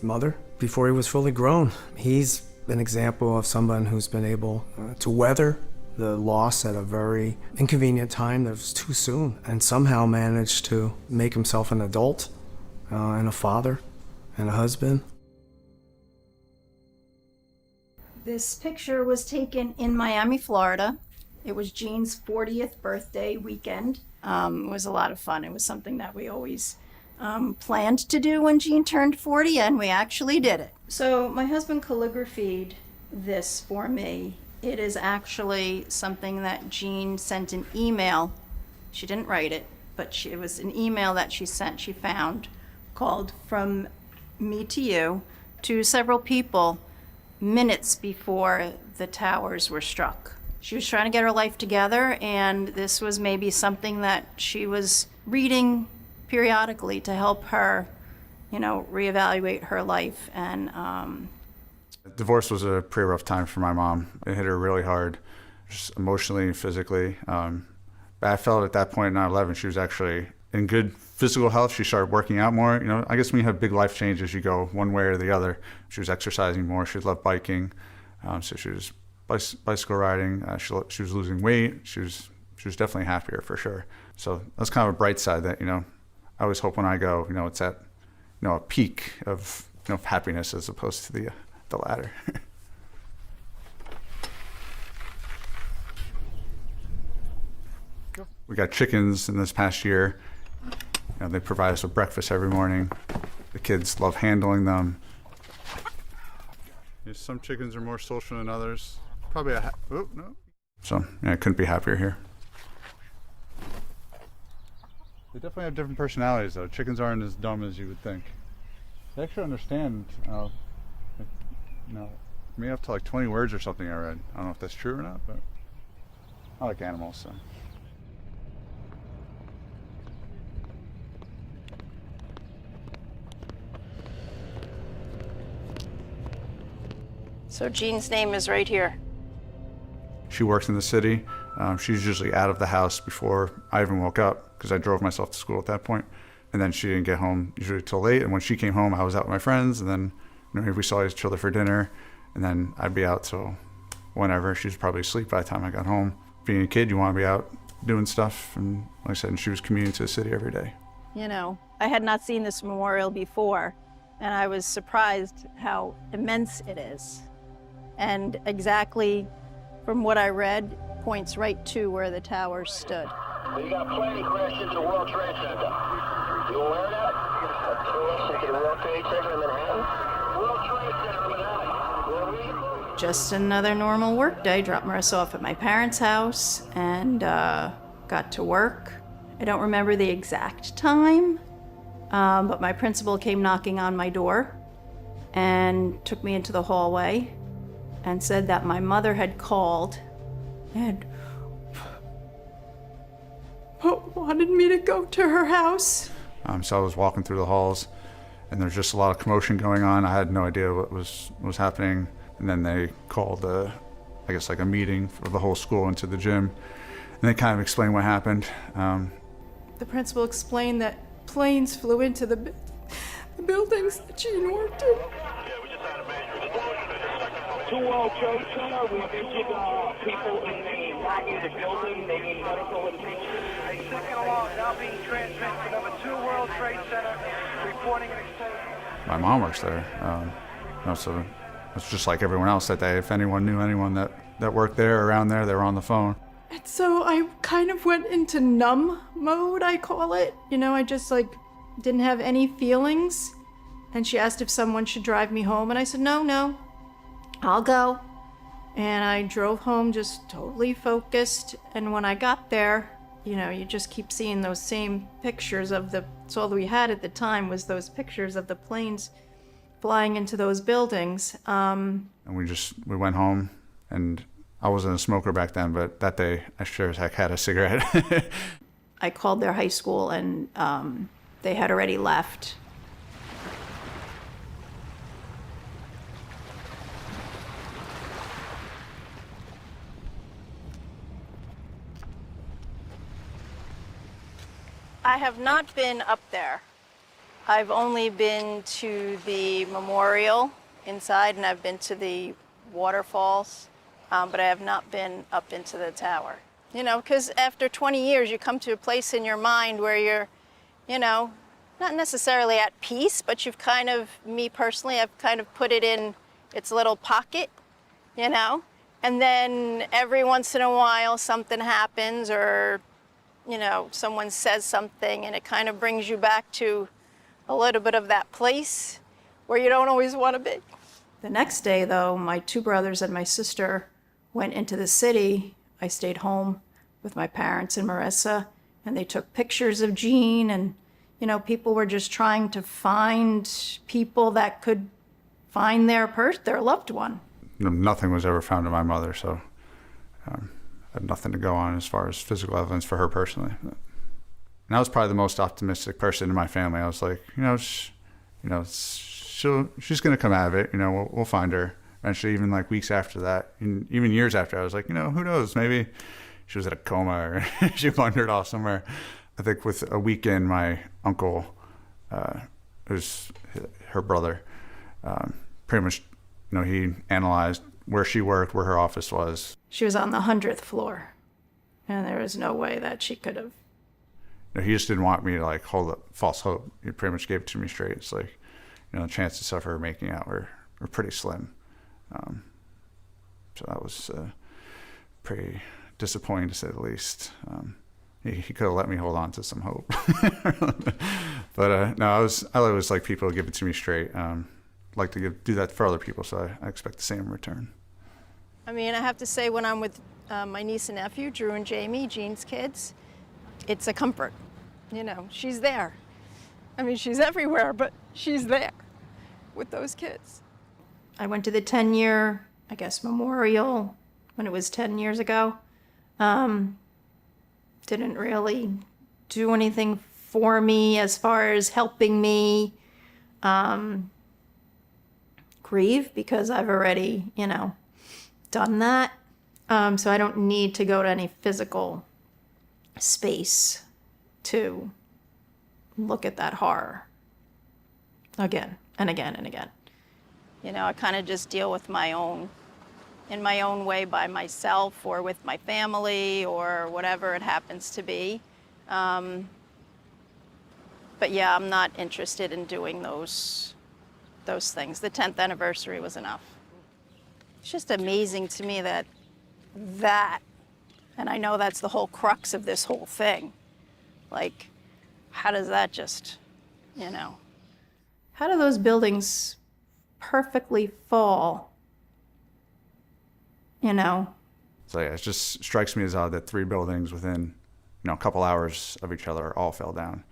[SPEAKER 7] mother before he was fully grown. He's an example of someone who's been able to weather the loss at a very inconvenient time that was too soon, and somehow managed to make himself an adult and a father and a husband.
[SPEAKER 17] This picture was taken in Miami, Florida. It was Jean's 40th birthday weekend. It was a lot of fun. It was something that we always planned to do when Jean turned 40, and we actually did it. So my husband calligraphied this for me. It is actually something that Jean sent an email. She didn't write it, but it was an email that she sent, she found, called From Me to You, to several people minutes before the towers were struck. She was trying to get her life together, and this was maybe something that she was reading periodically to help her, reevaluate her life. And
[SPEAKER 4] divorce was a pretty rough time for my mom. It hit her really hard, just emotionally and physically. But I felt at that point in 9/11, she was actually in good physical health. She started working out more. I guess when you have big life changes, you go one way or the other. She was exercising more. She loved biking. So she was bicycle riding. She was losing weight. She was definitely happier for sure. So that's kind of a bright side that, I always hope when I go, it's at, a peak of, happiness as opposed to the latter. We got chickens in this past year. They provide us with breakfast every morning. The kids love handling them. Some chickens are more social than others. Probably no. So, I couldn't be happier here. They definitely have different personalities, though. Chickens aren't as dumb as you would think. They actually understand, maybe up to like 20 words or something I read. I don't know if that's true or not, but I like animals, so.
[SPEAKER 17] so Jean's name is right here.
[SPEAKER 4] She works in the city. She's usually out of the house before I even woke up, because I drove myself to school at that point. And then she didn't get home usually till late. And when she came home, I was out with my friends. And then maybe we saw each other for dinner. And then I'd be out till whenever. She was probably asleep by the time I got home. Being a kid, you want to be out doing stuff. And like I said, she was commuting to the city every day.
[SPEAKER 17] I had not seen this memorial before, and I was surprised how immense it is. And exactly from what I read, points right to where the towers stood.
[SPEAKER 9] You got plane crash into World Trade Center. You aware of that? A crash into the World Trade Center in Manhattan? World Trade Center in Manhattan.
[SPEAKER 17] Just another normal work day. Dropped Marissa off at my parents' house and got to work. I don't remember the exact time, but my principal came knocking on my door and took me into the hallway and said that my mother had called and wanted me to go to her house.
[SPEAKER 4] So I was walking through the halls, and there's just a lot of commotion going on. I had no idea what was happening. And then they called, I guess, like a meeting for the whole school into the gym. And they kind of explained what happened.
[SPEAKER 17] The principal explained that planes flew into the buildings that Jean worked in.
[SPEAKER 9] 2 World Trade Center, we visit people in the building, they need medical attention. A second alarm now being transmitted to number 2 World Trade Center, reporting an extension.
[SPEAKER 4] My mom works there, so it's just like everyone else that day. If anyone knew anyone that worked there, around there, they were on the phone.
[SPEAKER 17] And so I kind of went into numb mode, I call it. I just didn't have any feelings. And she asked if someone should drive me home, and I said, no, I'll go. And I drove home just totally focused. And when I got there, you just keep seeing those same pictures of that's all we had at the time was those pictures of the planes flying into those buildings.
[SPEAKER 4] And we went home, and I wasn't a smoker back then, but that day I sure as heck had a cigarette.
[SPEAKER 17] I called their high school, and they had already left. I have not been up there. I've only been to the memorial inside, and I've been to the waterfalls, but I have not been up into the tower. Because after 20 years, you come to a place in your mind where you're, not necessarily at peace, but you've kind of, me personally, I've kind of put it in its little pocket, and then every once in a while something happens, or someone says something, and it kind of brings you back to a little bit of that place where you don't always want to be. The next day, though, my 2 brothers and my sister went into the city. I stayed home with my parents and Marissa, and they took pictures of Jean, and, people were just trying to find people that could find their loved one.
[SPEAKER 4] Nothing was ever found of my mother, so I had nothing to go on as far as physical evidence for her personally. And I was probably the most optimistic person in my family. I was like, she's going to come out of it. We'll find her. Eventually, even weeks after that, and even years after, I was like, who knows? Maybe she was at a coma, or she wandered off somewhere. I think with a weekend, my uncle, who's her brother, pretty much, he analyzed where she worked, where her office was.
[SPEAKER 17] She was on the 100th floor, and there was no way that she could have.
[SPEAKER 4] He just didn't want me to hold up false hope. He pretty much gave it to me straight. It's the chances of her making out were pretty slim. So that was pretty disappointing, to say the least. He could have let me hold on to some hope. But no, I always like people to give it to me straight. Like to do that for other people, so I expect the same in return.
[SPEAKER 17] I have to say, when I'm with my niece and nephew, Drew and Jamie, Jean's kids, it's a comfort. She's there. She's everywhere, but she's there with those kids. I went to the 10-year, memorial when it was 10 years ago. Didn't really do anything for me as far as helping me grieve, because I've already, done that. So I don't need to go to any physical space to look at that horror again and again and again. I kind of just deal with in my own way, by myself or with my family or whatever it happens to be. But yeah, I'm not interested in doing those things. The 10th anniversary was enough. It's just amazing to me that, and I know that's the whole crux of this whole thing. How does that just, how do those buildings perfectly fall?
[SPEAKER 4] So yeah, it just strikes me as odd that 3 buildings within a couple hours of each other, all fell down.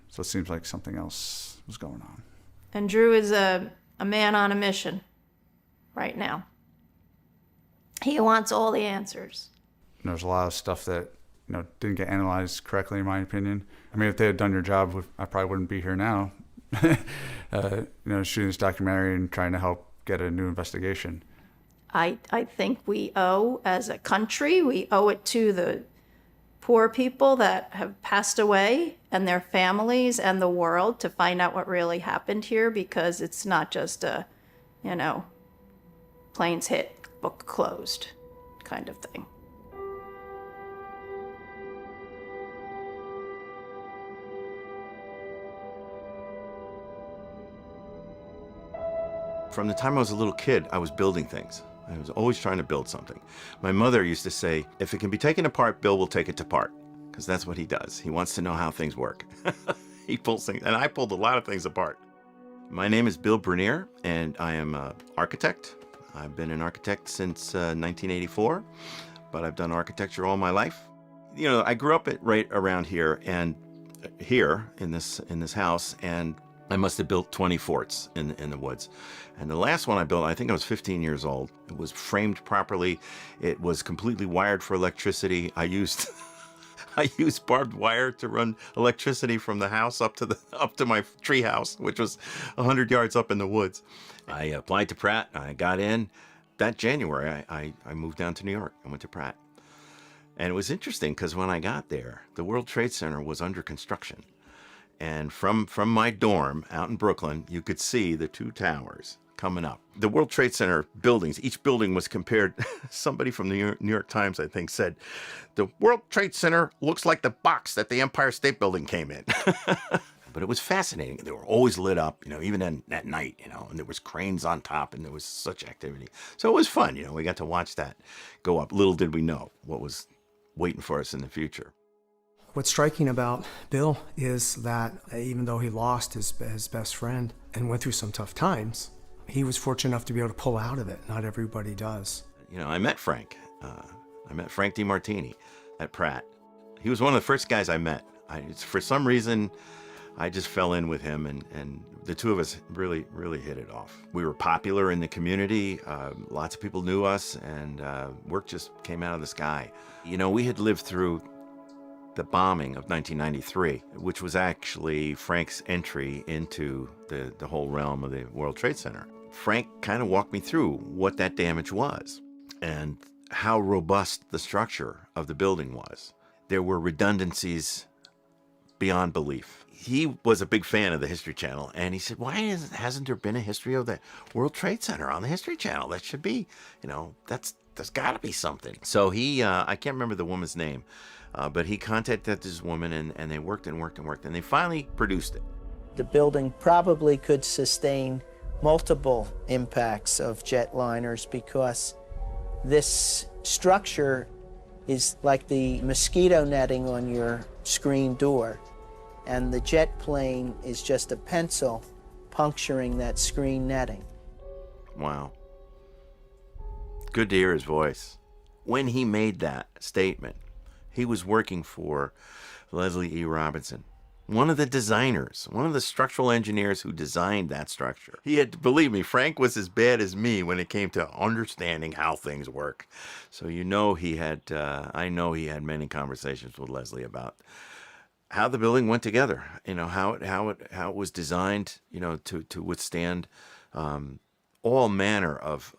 [SPEAKER 4] So it seems like something else was going on.
[SPEAKER 17] And Drew is a man on a mission right now. He wants all the answers.
[SPEAKER 4] There's a lot of stuff that didn't get analyzed correctly, in my opinion. I mean, if they had done your job, I probably wouldn't be here now, shooting this documentary and trying to help get a new investigation.
[SPEAKER 17] I think we owe, as a country, we owe it to the poor people that have passed away and their families and the world to find out what really happened here, because it's not just a, planes hit, book closed kind of thing.
[SPEAKER 5] From the time I was a little kid, I was building things. I was always trying to build something. My mother used to say, if it can be taken apart, Bill will take it to part, because that's what he does. He wants to know how things work. He pulls things, and I pulled a lot of things apart. My name is Bill Bernier, and I am an architect. I've been an architect since 1984, but I've done architecture all my life. I grew up right around here, and here in this house, and I must have built 20 forts in the woods. And the last one I built, I think I was 15 years old. It was framed properly. It was completely wired for electricity. I used barbed wire to run electricity from the house up to my tree house, which was 100 yards up in the woods. I applied to Pratt. I got in. That January, I moved down to New York. I went to Pratt. And it was interesting because when I got there, the World Trade Center was under construction. And from my dorm out in Brooklyn, you could see the two towers coming up. The World Trade Center buildings, each building was compared, somebody from the New York Times, I think, said, the World Trade Center looks like the box that the Empire State Building came in. But it was fascinating. They were always lit up, even at night, and there was cranes on top, and there was such activity. So it was fun, we got to watch that go up. Little did we know what was waiting for us in the future.
[SPEAKER 7] What's striking about Bill is that even though he lost his best friend and went through some tough times, he was fortunate enough to be able to pull out of it. Not everybody does.
[SPEAKER 5] I met Frank. I met Frank DeMartini at Pratt. He was one of the first guys I met. For some reason, I just fell in with him, and the two of us really, really hit it off. We were popular in the community. Lots of people knew us, and work just came out of the sky. We had lived through the bombing of 1993, which was actually Frank's entry into the whole realm of the World Trade Center. Frank kind of walked me through what that damage was and how robust the structure of the building was. There were redundancies beyond belief. He was a big fan of the History Channel, and he said, why hasn't there been a history of the World Trade Center on the History Channel? That should be, there's got to be something. So he, I can't remember the woman's name, but he contacted this woman, and they worked and worked and worked, and they finally produced it.
[SPEAKER 18] The building probably could sustain multiple impacts of jetliners because this structure is like the mosquito netting on your screen door, and the jet plane is just a pencil puncturing that screen netting.
[SPEAKER 5] Wow. Good to hear his voice. When he made that statement, he was working for Leslie E. Robinson, one of the designers, one of the structural engineers who designed that structure. He had, believe me, Frank was as bad as me when it came to understanding how things work. So I know he had many conversations with Leslie about how the building went together, how it was designed, to withstand all manner of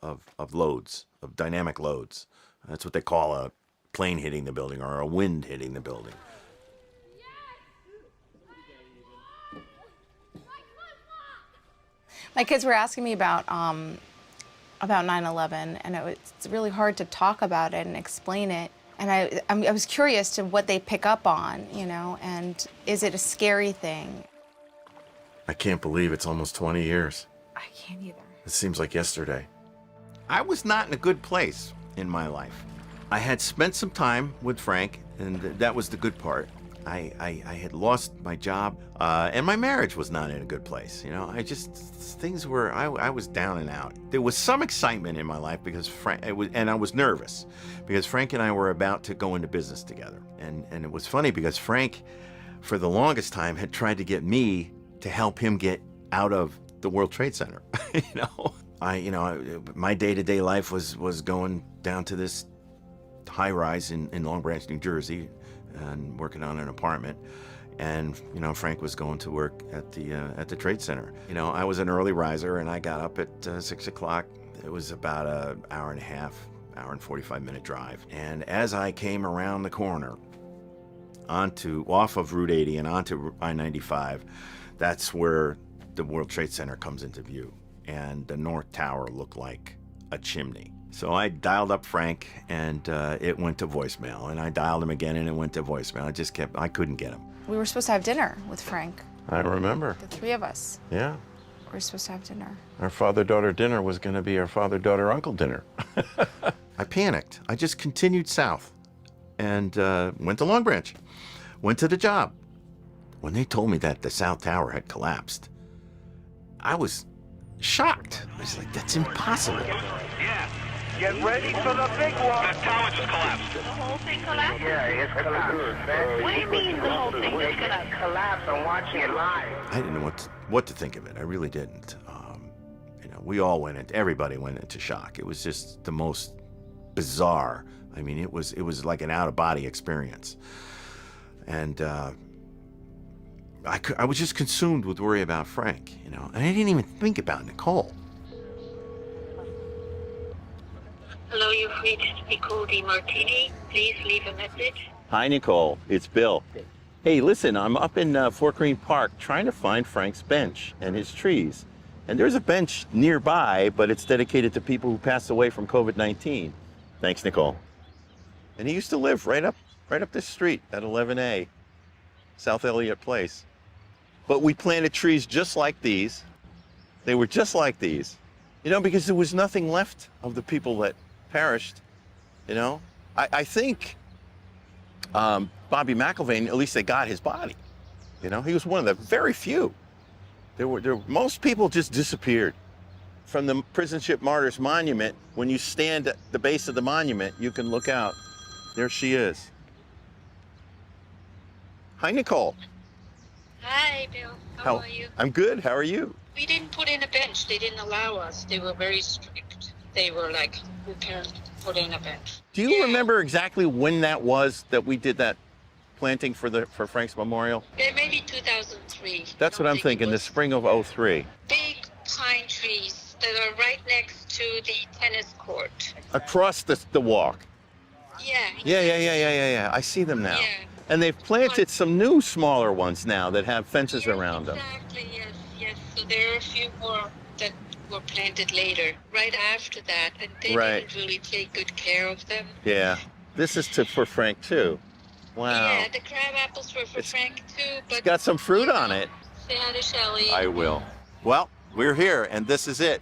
[SPEAKER 5] loads, of dynamic loads. That's what they call a plane hitting the building or a wind hitting the building.
[SPEAKER 16] My kids were asking me about 9/11, and it's really hard to talk about it and explain it. And I was curious to what they pick up on, and is it a scary thing?
[SPEAKER 5] I can't believe it's almost 20 years.
[SPEAKER 16] I can't either.
[SPEAKER 5] It seems like yesterday. I was not in a good place in my life. I had spent some time with Frank, and that was the good part. I had lost my job, and my marriage was not in a good place. You know, I was down and out. There was some excitement in my life because and I was nervous because Frank and I were about to go into business together. And it was funny because Frank, for the longest time, had tried to get me to help him get out of the World Trade Center. My day-to-day life was going down to this high-rise in Long Branch, New Jersey, and working on an apartment. And Frank was going to work at the Trade Center. I was an early riser, and I got up at 6 o'clock. It was about an hour and a half, hour and 45-minute drive. And as I came around the corner off of Route 80 and onto I-95, that's where the World Trade Center comes into view. And the North Tower looked like a chimney. So I dialed up Frank, and it went to voicemail. And I dialed him again, and it went to voicemail. I couldn't get him.
[SPEAKER 19] We were supposed to have dinner with Frank.
[SPEAKER 5] I remember.
[SPEAKER 19] The three of us.
[SPEAKER 5] Yeah.
[SPEAKER 19] We were supposed to have dinner.
[SPEAKER 5] Our father-daughter dinner was going to be our father-daughter-uncle dinner. I panicked. I just continued south and went to Long Branch. Went to the job. When they told me that the South Tower had collapsed, I was shocked. I was like, that's impossible.
[SPEAKER 9] Yeah. Get ready for the big one. The tower just collapsed.
[SPEAKER 20] The whole thing collapsed?
[SPEAKER 9] Yeah, it's collapsed.
[SPEAKER 20] What do you mean the whole thing just collapsed?
[SPEAKER 9] Collapsed. I'm watching it live.
[SPEAKER 5] I didn't know what to think of it. I really didn't. Everybody went into shock. It was just the most bizarre. I mean, it was like an out-of-body experience. And I was just consumed with worry about Frank, and I didn't even think about Nicole.
[SPEAKER 20] Hello, you've reached Nicole DiMartini. Please leave a message.
[SPEAKER 5] Hi, Nicole. It's Bill. Hey, listen, I'm up in Fort Greene Park trying to find Frank's bench and his trees. And there's a bench nearby, but it's dedicated to people who passed away from COVID-19. Thanks, Nicole. And he used to live right up this street at 11A, South Elliott Place. But we planted trees just like these. They were just like these, because there was nothing left of the people that perished, I think Bobby McIlvaine, at least they got his body. He was one of the very few. Most people just disappeared. From the Prison Ship Martyrs Monument, when you stand at the base of the monument, you can look out. There she is. Hi, Nicole.
[SPEAKER 20] Hi, Bill. How are you?
[SPEAKER 5] I'm good. How are you?
[SPEAKER 20] We didn't put in a bench. They didn't allow us. They were very strict. They were like, we can't put in a bench.
[SPEAKER 5] Do you remember exactly when that was that we did that planting for Frank's memorial?
[SPEAKER 20] Yeah, maybe 2003.
[SPEAKER 5] That's what I'm thinking, the spring of '03.
[SPEAKER 20] Big pine trees that are right next to the tennis court.
[SPEAKER 5] Across the walk.
[SPEAKER 20] Yeah.
[SPEAKER 5] Yeah. I see them now.
[SPEAKER 20] Yeah.
[SPEAKER 5] And they've planted some new smaller ones now that have fences around them.
[SPEAKER 20] Exactly, yes. So there are a few more that were planted later, right after that, and they didn't really take good care of them.
[SPEAKER 5] Yeah. This is for Frank, too. Wow.
[SPEAKER 20] Yeah, the crab apples were for Frank, too. But
[SPEAKER 5] it's got some fruit on it.
[SPEAKER 20] Say hi to Shelley.
[SPEAKER 5] I will. Well, we're here, and this is it.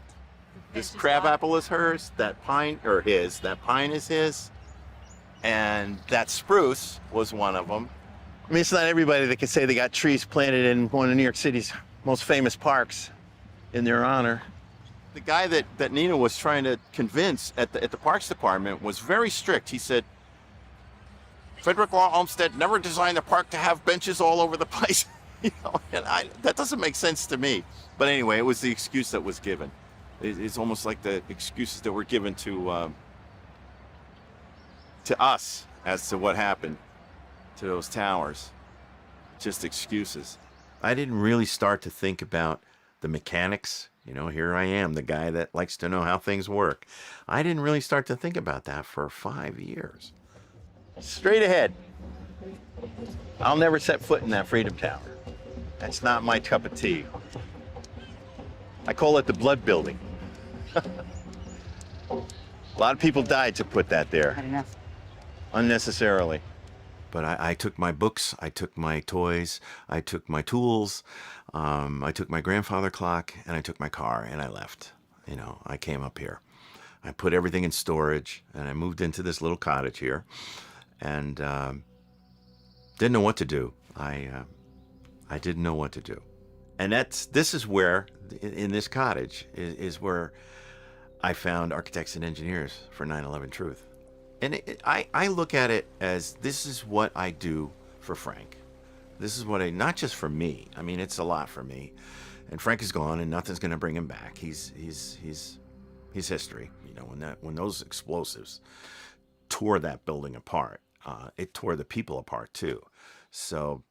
[SPEAKER 5] This crab apple is hers, that pine is his, and that spruce was one of them. I mean, it's not everybody that can say they got trees planted in one of New York City's most famous parks in their honor. The guy that Nina was trying to convince at the Parks Department was very strict. He said, Frederick Law Olmsted never designed the park to have benches all over the place. That doesn't make sense to me. But anyway, it was the excuse that was given. It's almost like the excuses that were given to us as to what happened to those towers. Just excuses. I didn't really start to think about the mechanics. Here I am, the guy that likes to know how things work. I didn't really start to think about that for 5 years. Straight ahead. I'll never set foot in that Freedom Tower. That's not my cup of tea. I call it the blood building. A lot of people died to put that there. Unnecessarily. But I took my books, I took my toys, I took my tools, I took my grandfather clock, and I took my car, and I left. I came up here. I put everything in storage, and I moved into this little cottage here. And Didn't know what to do. I didn't know what to do. And this is where, in this cottage, is where I found architects and engineers for 9/11 Truth. And I look at it as, this is what I do for Frank. This is what not just for me. I mean, it's a lot for me. And Frank is gone, and nothing's going to bring him back. He's history. You know, when those explosives tore that building apart, it tore the people apart too. So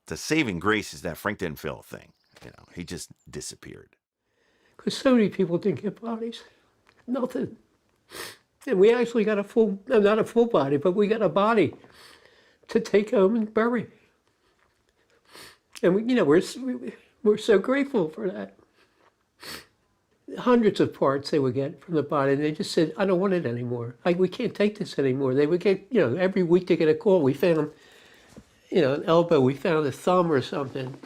[SPEAKER 5] the saving grace is that Frank didn't feel a thing. You know, he just disappeared.
[SPEAKER 3] Because so many people didn't get bodies. Nothing. And we actually got not a full body, but we got a body to take home and bury. And we're so grateful for that. Hundreds of parts they would get from the body, and they just said, I don't want it anymore. We can't take this anymore. They would get, every week they get a call. We found, an elbow, we found a thumb or something.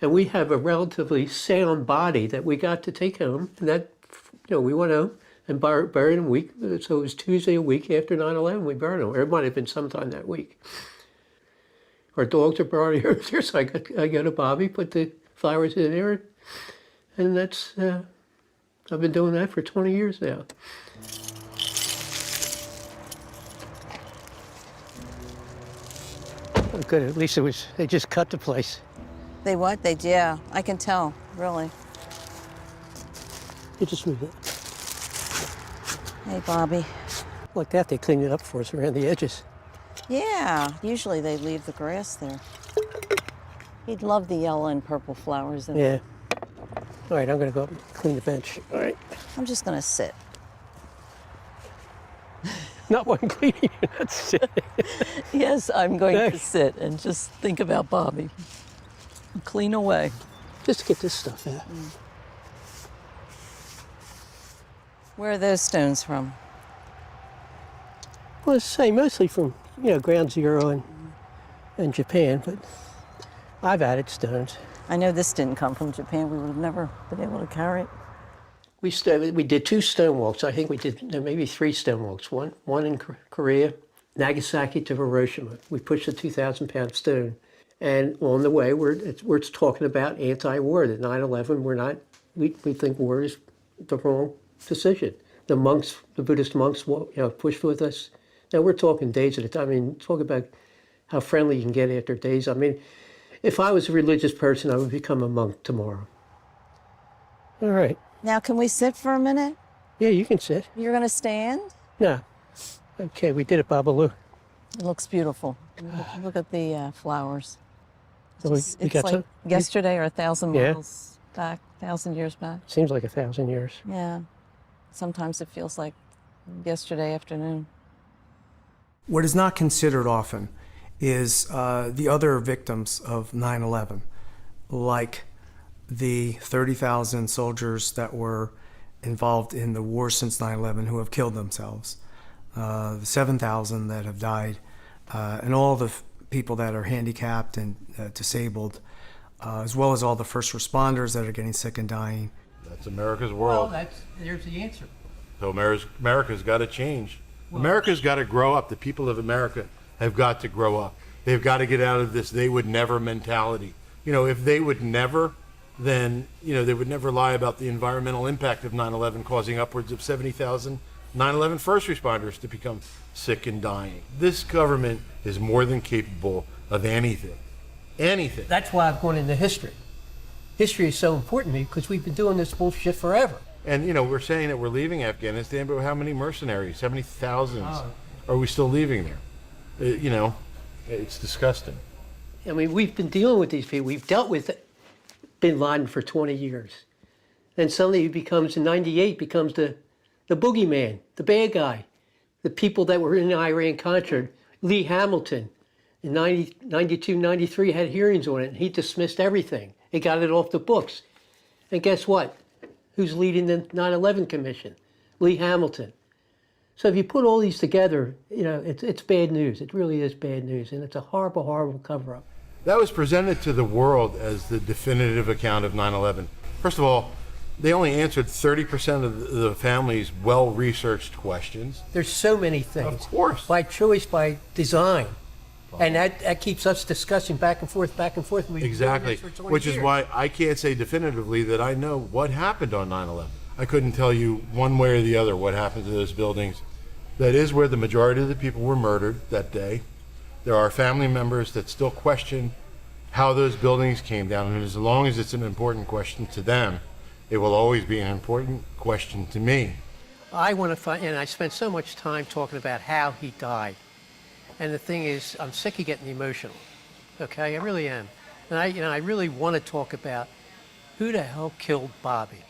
[SPEAKER 3] And we have a relatively sound body that we got to take home. And that, we went home and buried him a week. So it was Tuesday a week after 9/11, we buried him. Or it might have been sometime that week. Our dogs are already there, so I go to Bobby, put the flowers in there. And that's, I've been doing that for 20 years now. Oh, good, at least they just cut the place.
[SPEAKER 8] They what? Yeah, I can tell, really.
[SPEAKER 3] You just move it.
[SPEAKER 8] Hey, Bobby.
[SPEAKER 3] Like that, they clean it up for us around the edges.
[SPEAKER 8] Yeah, usually they leave the grass there. He'd love the yellow and purple flowers.
[SPEAKER 3] Yeah. All right, I'm going to go up and clean the bench. All right.
[SPEAKER 8] I'm just going to sit.
[SPEAKER 3] Not one cleaning, you're not sitting.
[SPEAKER 8] Yes, I'm going to sit and just think about Bobby. Clean away.
[SPEAKER 3] Just get this stuff out.
[SPEAKER 8] Where are those stones from?
[SPEAKER 3] Well, it's the same, mostly from, Ground Zero and Japan, but I've added stones.
[SPEAKER 8] I know this didn't come from Japan. We would have never been able to carry it.
[SPEAKER 3] We did 2 stone walks. I think we did maybe 3 stone walks. One in Korea, Nagasaki to Hiroshima. We pushed a 2,000-pound stone. And on the way, we're talking about anti-war. That 9/11, we think war is the wrong decision. The Buddhist monks, pushed with us. Now we're talking days at a time. I mean, talk about how friendly you can get after days. I mean, if I was a religious person, I would become a monk tomorrow. All right.
[SPEAKER 8] Now, can we sit for a minute?
[SPEAKER 3] Yeah, you can sit.
[SPEAKER 8] You're going to stand?
[SPEAKER 3] No. Okay, we did it, Babalu.
[SPEAKER 8] It looks beautiful. Look at the flowers.
[SPEAKER 3] So
[SPEAKER 8] it's
[SPEAKER 3] got
[SPEAKER 8] like
[SPEAKER 3] some?
[SPEAKER 8] yesterday or 1,000 miles back, 1,000 years back.
[SPEAKER 3] Seems like 1,000 years.
[SPEAKER 8] Yeah. Sometimes it feels like yesterday afternoon.
[SPEAKER 7] What is not considered often is the other victims of 9/11, like the 30,000 soldiers that were involved in the war since 9/11 who have killed themselves, the 7,000 that have died, and all the people that are handicapped and disabled, as well as all the first responders that are getting sick and dying.
[SPEAKER 21] That's America's world.
[SPEAKER 3] Well, there's the answer.
[SPEAKER 21] So America's got to change. Well, America's got to grow up. The people of America have got to grow up. They've got to get out of this they would never mentality. If they would never, then, they would never lie about the environmental impact of 9/11 causing upwards of 70,000 9/11 first responders to become sick and dying. This government is more than capable of anything. Anything.
[SPEAKER 3] That's why I've gone into history. History is so important to me because we've been doing this bullshit forever.
[SPEAKER 21] And, we're saying that we're leaving Afghanistan, but how many mercenaries, how many thousands are we still leaving there? It's disgusting.
[SPEAKER 3] I mean, we've been dealing with these people. We've dealt with bin Laden for 20 years. Then suddenly he becomes, in 98, becomes the boogeyman, the bad guy. The people that were in Iran-Contra, Lee Hamilton, in 92, 93 had hearings on it, and he dismissed everything. He got it off the books. And guess what? Who's leading the 9/11 Commission? Lee Hamilton. So if you put all these together, it's bad news. It really is bad news, and it's a horrible, horrible cover-up.
[SPEAKER 21] That was presented to the world as the definitive account of 9/11. First of all, they only answered 30% of the family's well-researched questions.
[SPEAKER 3] There's so many things.
[SPEAKER 21] Of course.
[SPEAKER 3] By choice, by design. And that keeps us discussing back and forth.
[SPEAKER 21] Exactly, which is why I can't say definitively that I know what happened on 9/11. I couldn't tell you one way or the other what happened to those buildings. That is where the majority of the people were murdered that day. There are family members that still question how those buildings came down, and as long as it's an important question to them, it will always be an important question to me.
[SPEAKER 3] I want to find, and I spent so much time talking about how he died. And the thing is, I'm sick of getting emotional. Okay, I really am. And I really want to talk about who the hell killed Bobby.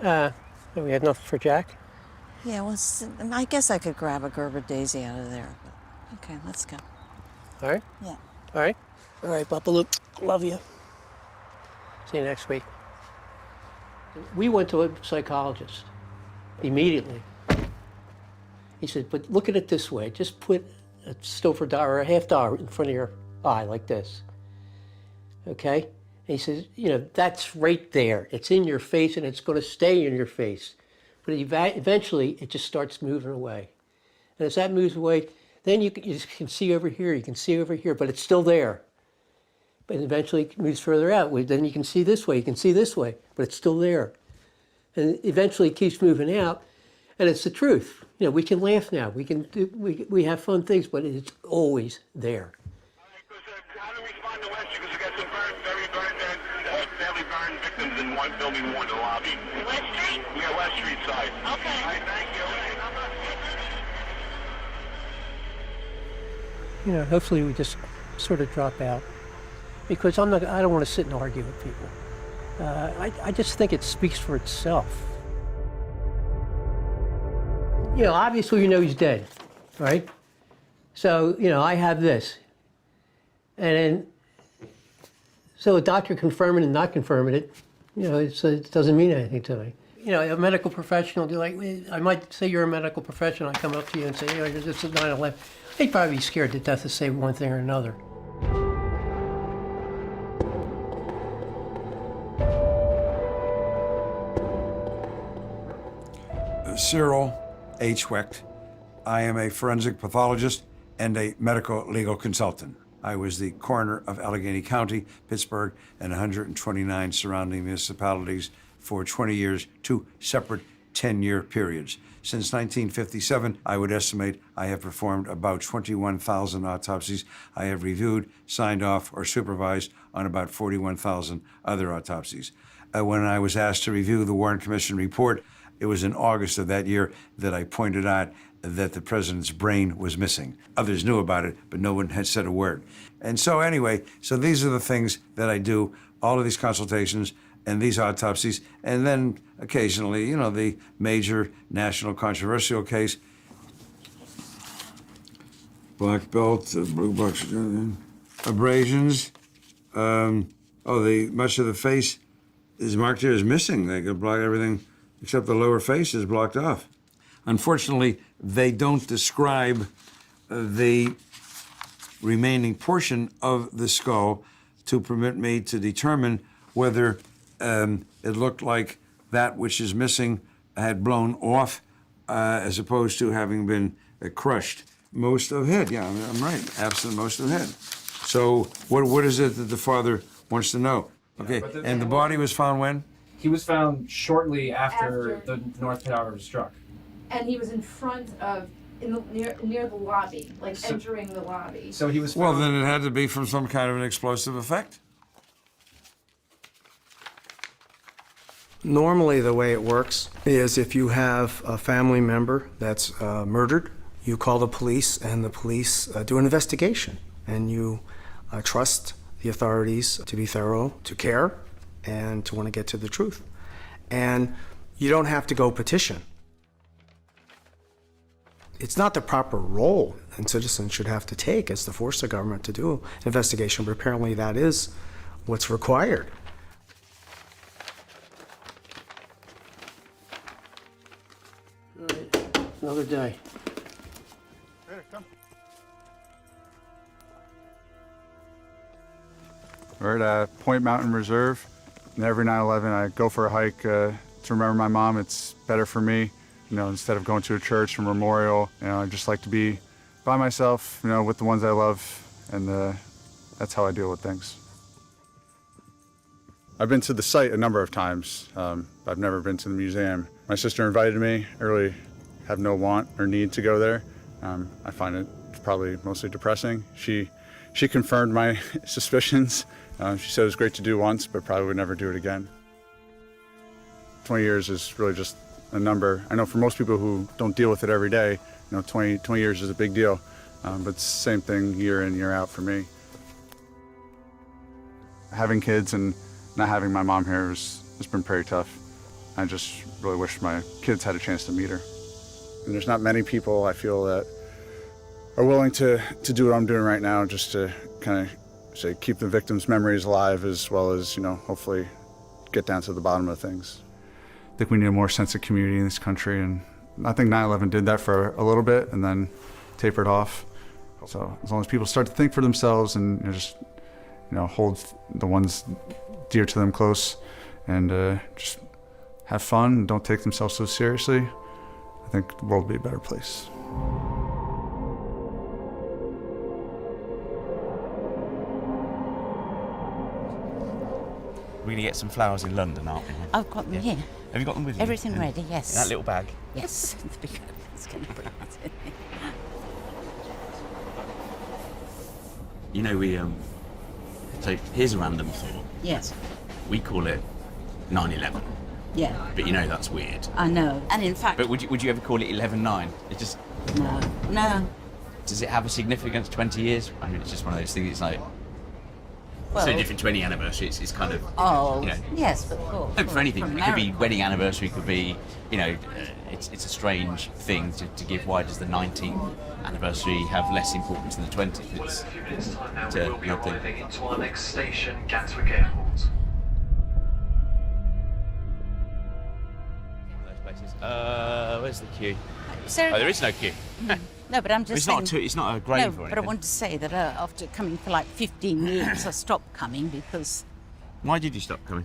[SPEAKER 3] We had nothing for Jack?
[SPEAKER 8] Yeah, well, I guess I could grab a Gerber Daisy out of there. But okay, let's go.
[SPEAKER 3] All right?
[SPEAKER 8] Yeah.
[SPEAKER 3] All right? All right, Babalu. Love you. See you next week. We went to a psychologist immediately. He said, but look at it this way. just put a silver dollar or a $50 in front of your eye like this. Okay? And he says, that's right there. It's in your face and it's going to stay in your face. But eventually it just starts moving away. And as that moves away, then you can see over here, you can see over here, but it's still there. But eventually it moves further out. Then you can see this way, you can see this way, but it's still there. And eventually it keeps moving out, and it's the truth. We can laugh now, we have fun things, but it's always there.
[SPEAKER 9] How to respond to West Street, because we got some very badly burned victims in one building, one in the lobby. West Street? Yeah, West Street side. Okay. All right, thank you.
[SPEAKER 3] Hopefully we just sort of drop out, because I don't want to sit and argue with people. I just think it speaks for itself. Obviously he's dead, right? So, I have this. And then, so a doctor confirming and not confirming it, it doesn't mean anything to me. A medical professional, I might say you're a medical professional, I come up to you and say, this is 9/11. They'd probably be scared to death to say one thing or another.
[SPEAKER 1] Cyril H. Wecht. I am a forensic pathologist and a medical legal consultant. I was the coroner of Allegheny County, Pittsburgh, and 129 surrounding municipalities for 20 years, 2 separate 10-year periods. Since 1957, I would estimate I have performed about 21,000 autopsies. I have reviewed, signed off, or supervised on about 41,000 other autopsies. When I was asked to review the Warren Commission report, it was in August of that year that I pointed out that the president's brain was missing. Others knew about it, but no one had said a word. And so anyway, these are the things that I do, all of these consultations and these autopsies, and then occasionally, the major national controversial case. Black belt, blue box, abrasions. Much of the face is marked here as missing. They could block everything except the lower face is blocked off. Unfortunately, they don't describe the remaining portion of the skull to permit me to determine whether it looked like that which is missing had blown off as opposed to having been crushed. Most of head, yeah, I'm right, absent most of head. So what is it that the father wants to know? Okay, and the body was found when?
[SPEAKER 22] He was found shortly after the North Tower was struck.
[SPEAKER 23] And he was in front of, near the lobby, entering the lobby.
[SPEAKER 22] So he was
[SPEAKER 1] found. Well, then it had to be from some kind of an explosive effect.
[SPEAKER 7] Normally the way it works is if you have a family member that's murdered, you call the police and the police do an investigation. And you trust the authorities to be thorough, to care, and to want to get to the truth. And you don't have to go petition. It's not the proper role and citizens should have to take as to force the government to do an investigation, but apparently that is what's required.
[SPEAKER 3] All right, another day.
[SPEAKER 4] We're at Point Mountain Reserve, and every 9/11 I go for a hike to remember my mom. It's better for me, instead of going to a church or memorial. I just like to be by myself, with the ones I love, and that's how I deal with things. I've been to the site a number of times. I've never been to the museum. My sister invited me. I really have no want or need to go there. I find it probably mostly depressing. She confirmed my suspicions. She said it was great to do once, but probably would never do it again. 20 years is really just a number. I know for most people who don't deal with it every day, 20 years is a big deal, but it's the same thing year in, year out for me. Having kids and not having my mom here has been pretty tough. I just really wish my kids had a chance to meet her. And there's not many people I feel that are willing to do what I'm doing right now, just to kind of say keep the victims' memories alive, as well as hopefully get down to the bottom of things. I think we need a more sense of community in this country, and I think 9/11 did that for a little bit and then tapered off. So as long as people start to think for themselves and just hold the ones dear to them close, and just have fun and don't take themselves so seriously, I think the world will be a better place.
[SPEAKER 6] We're going to get some flowers in London, aren't we?
[SPEAKER 11] I've got them here.
[SPEAKER 6] Have you got them with you?
[SPEAKER 11] Everything ready, yes.
[SPEAKER 6] In that little bag?
[SPEAKER 11] Yes. It's going to bring it in.
[SPEAKER 6] We so here's a random thought.
[SPEAKER 11] Yes.
[SPEAKER 6] We call it 9/11.
[SPEAKER 11] Yeah.
[SPEAKER 6] But that's weird.
[SPEAKER 11] I know. And in fact...
[SPEAKER 6] But would you ever call it 11/9? It just...
[SPEAKER 11] No.
[SPEAKER 6] Does it have a significance, 20 years? I mean, it's just one of those things, it's like...
[SPEAKER 11] Well,
[SPEAKER 6] so different to any anniversary, it's kind of...
[SPEAKER 11] yes, but of course.
[SPEAKER 6] No, for anything. It could be wedding anniversary, it could be, it's a strange thing to give. Why does the 19th anniversary have less importance than the 20th?
[SPEAKER 2] It's time now. We will be
[SPEAKER 6] nothing.
[SPEAKER 2] arriving into our next station, Gatwick Airport.
[SPEAKER 6] Where's the queue?
[SPEAKER 11] There
[SPEAKER 6] is no queue.
[SPEAKER 11] No, but I'm just saying...
[SPEAKER 6] It's not a grave or anything.
[SPEAKER 11] But I want to say that after coming for like 15 years, I stopped coming because...
[SPEAKER 6] Why did you stop coming?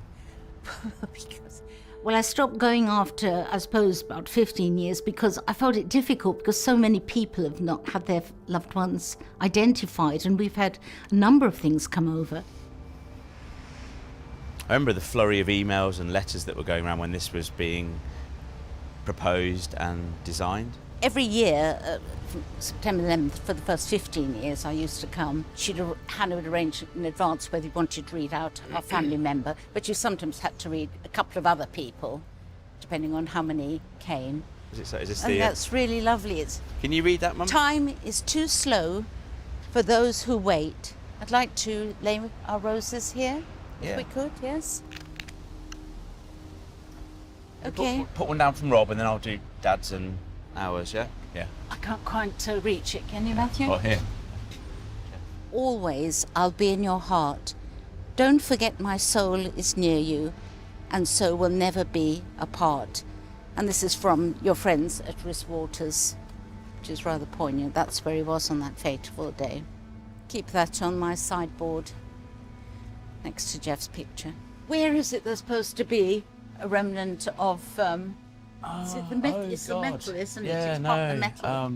[SPEAKER 11] Well, I stopped going after, I suppose, about 15 years because I felt it difficult because so many people have not had their loved ones identified, and we've had a number of things come over.
[SPEAKER 6] I remember the flurry of emails and letters that were going around when this was being proposed and designed.
[SPEAKER 11] Every year, from September 11th, for the first 15 years, I used to come. Hannah would arrange in advance whether you wanted to read out our family member, but you sometimes had to read a couple of other people, depending on how many came.
[SPEAKER 6] Is this
[SPEAKER 11] and that's really lovely.
[SPEAKER 6] Can you read that, Mum?
[SPEAKER 11] Time is too slow for those who wait. I'd like to lay our roses here, if we could, yes? Okay.
[SPEAKER 6] Put one down from Rob, and then I'll do Dad's and ours, yeah? Yeah.
[SPEAKER 11] I can't quite reach it, can you, Matthew?
[SPEAKER 6] Oh, here.
[SPEAKER 11] Always I'll be in your heart. Don't forget my soul is near you, and so we'll never be apart. And this is from your friends at Risswaters, which is rather poignant. That's where he was on that fateful day. Keep that on my sideboard, next to Jeff's picture. Where is it there's supposed to be a remnant of... is it the metal? It's the metal, isn't it? It's part of the metal.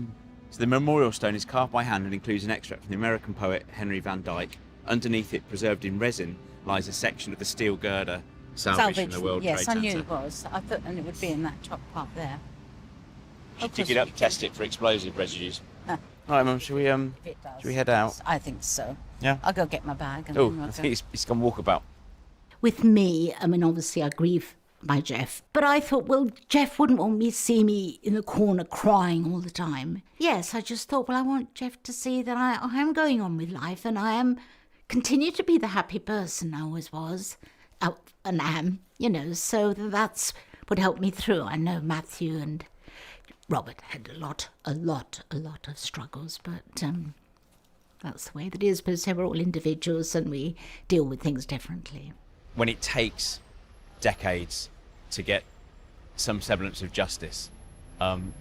[SPEAKER 6] So the memorial stone is carved by hand and includes an extract from the American poet Henry Van Dyke. Underneath it, preserved in resin, lies a section of the steel girder salvaged from the World Trade
[SPEAKER 11] Yes,
[SPEAKER 6] Center.
[SPEAKER 11] I knew it was. I thought, and it would be in that top part there.
[SPEAKER 6] Dig it up, test it for explosive residues. All right, Mum, should we head out?
[SPEAKER 11] I think so.
[SPEAKER 6] Yeah?
[SPEAKER 11] I'll go get my bag. And
[SPEAKER 6] Oh,
[SPEAKER 11] then we'll
[SPEAKER 6] I think it's gone walkabout.
[SPEAKER 11] With me, I mean, obviously I grieve by Jeff, but I thought, well, Jeff wouldn't want me to see me in the corner crying all the time. Yes, I just thought, well, I want Jeff to see that I am going on with life, and I am continue to be the happy person I always was, and am, so that's what helped me through. I know Matthew and Robert had a lot of struggles, but that's the way that it is, because we're all individuals and we deal with things differently.
[SPEAKER 6] When it takes decades to get some semblance of justice,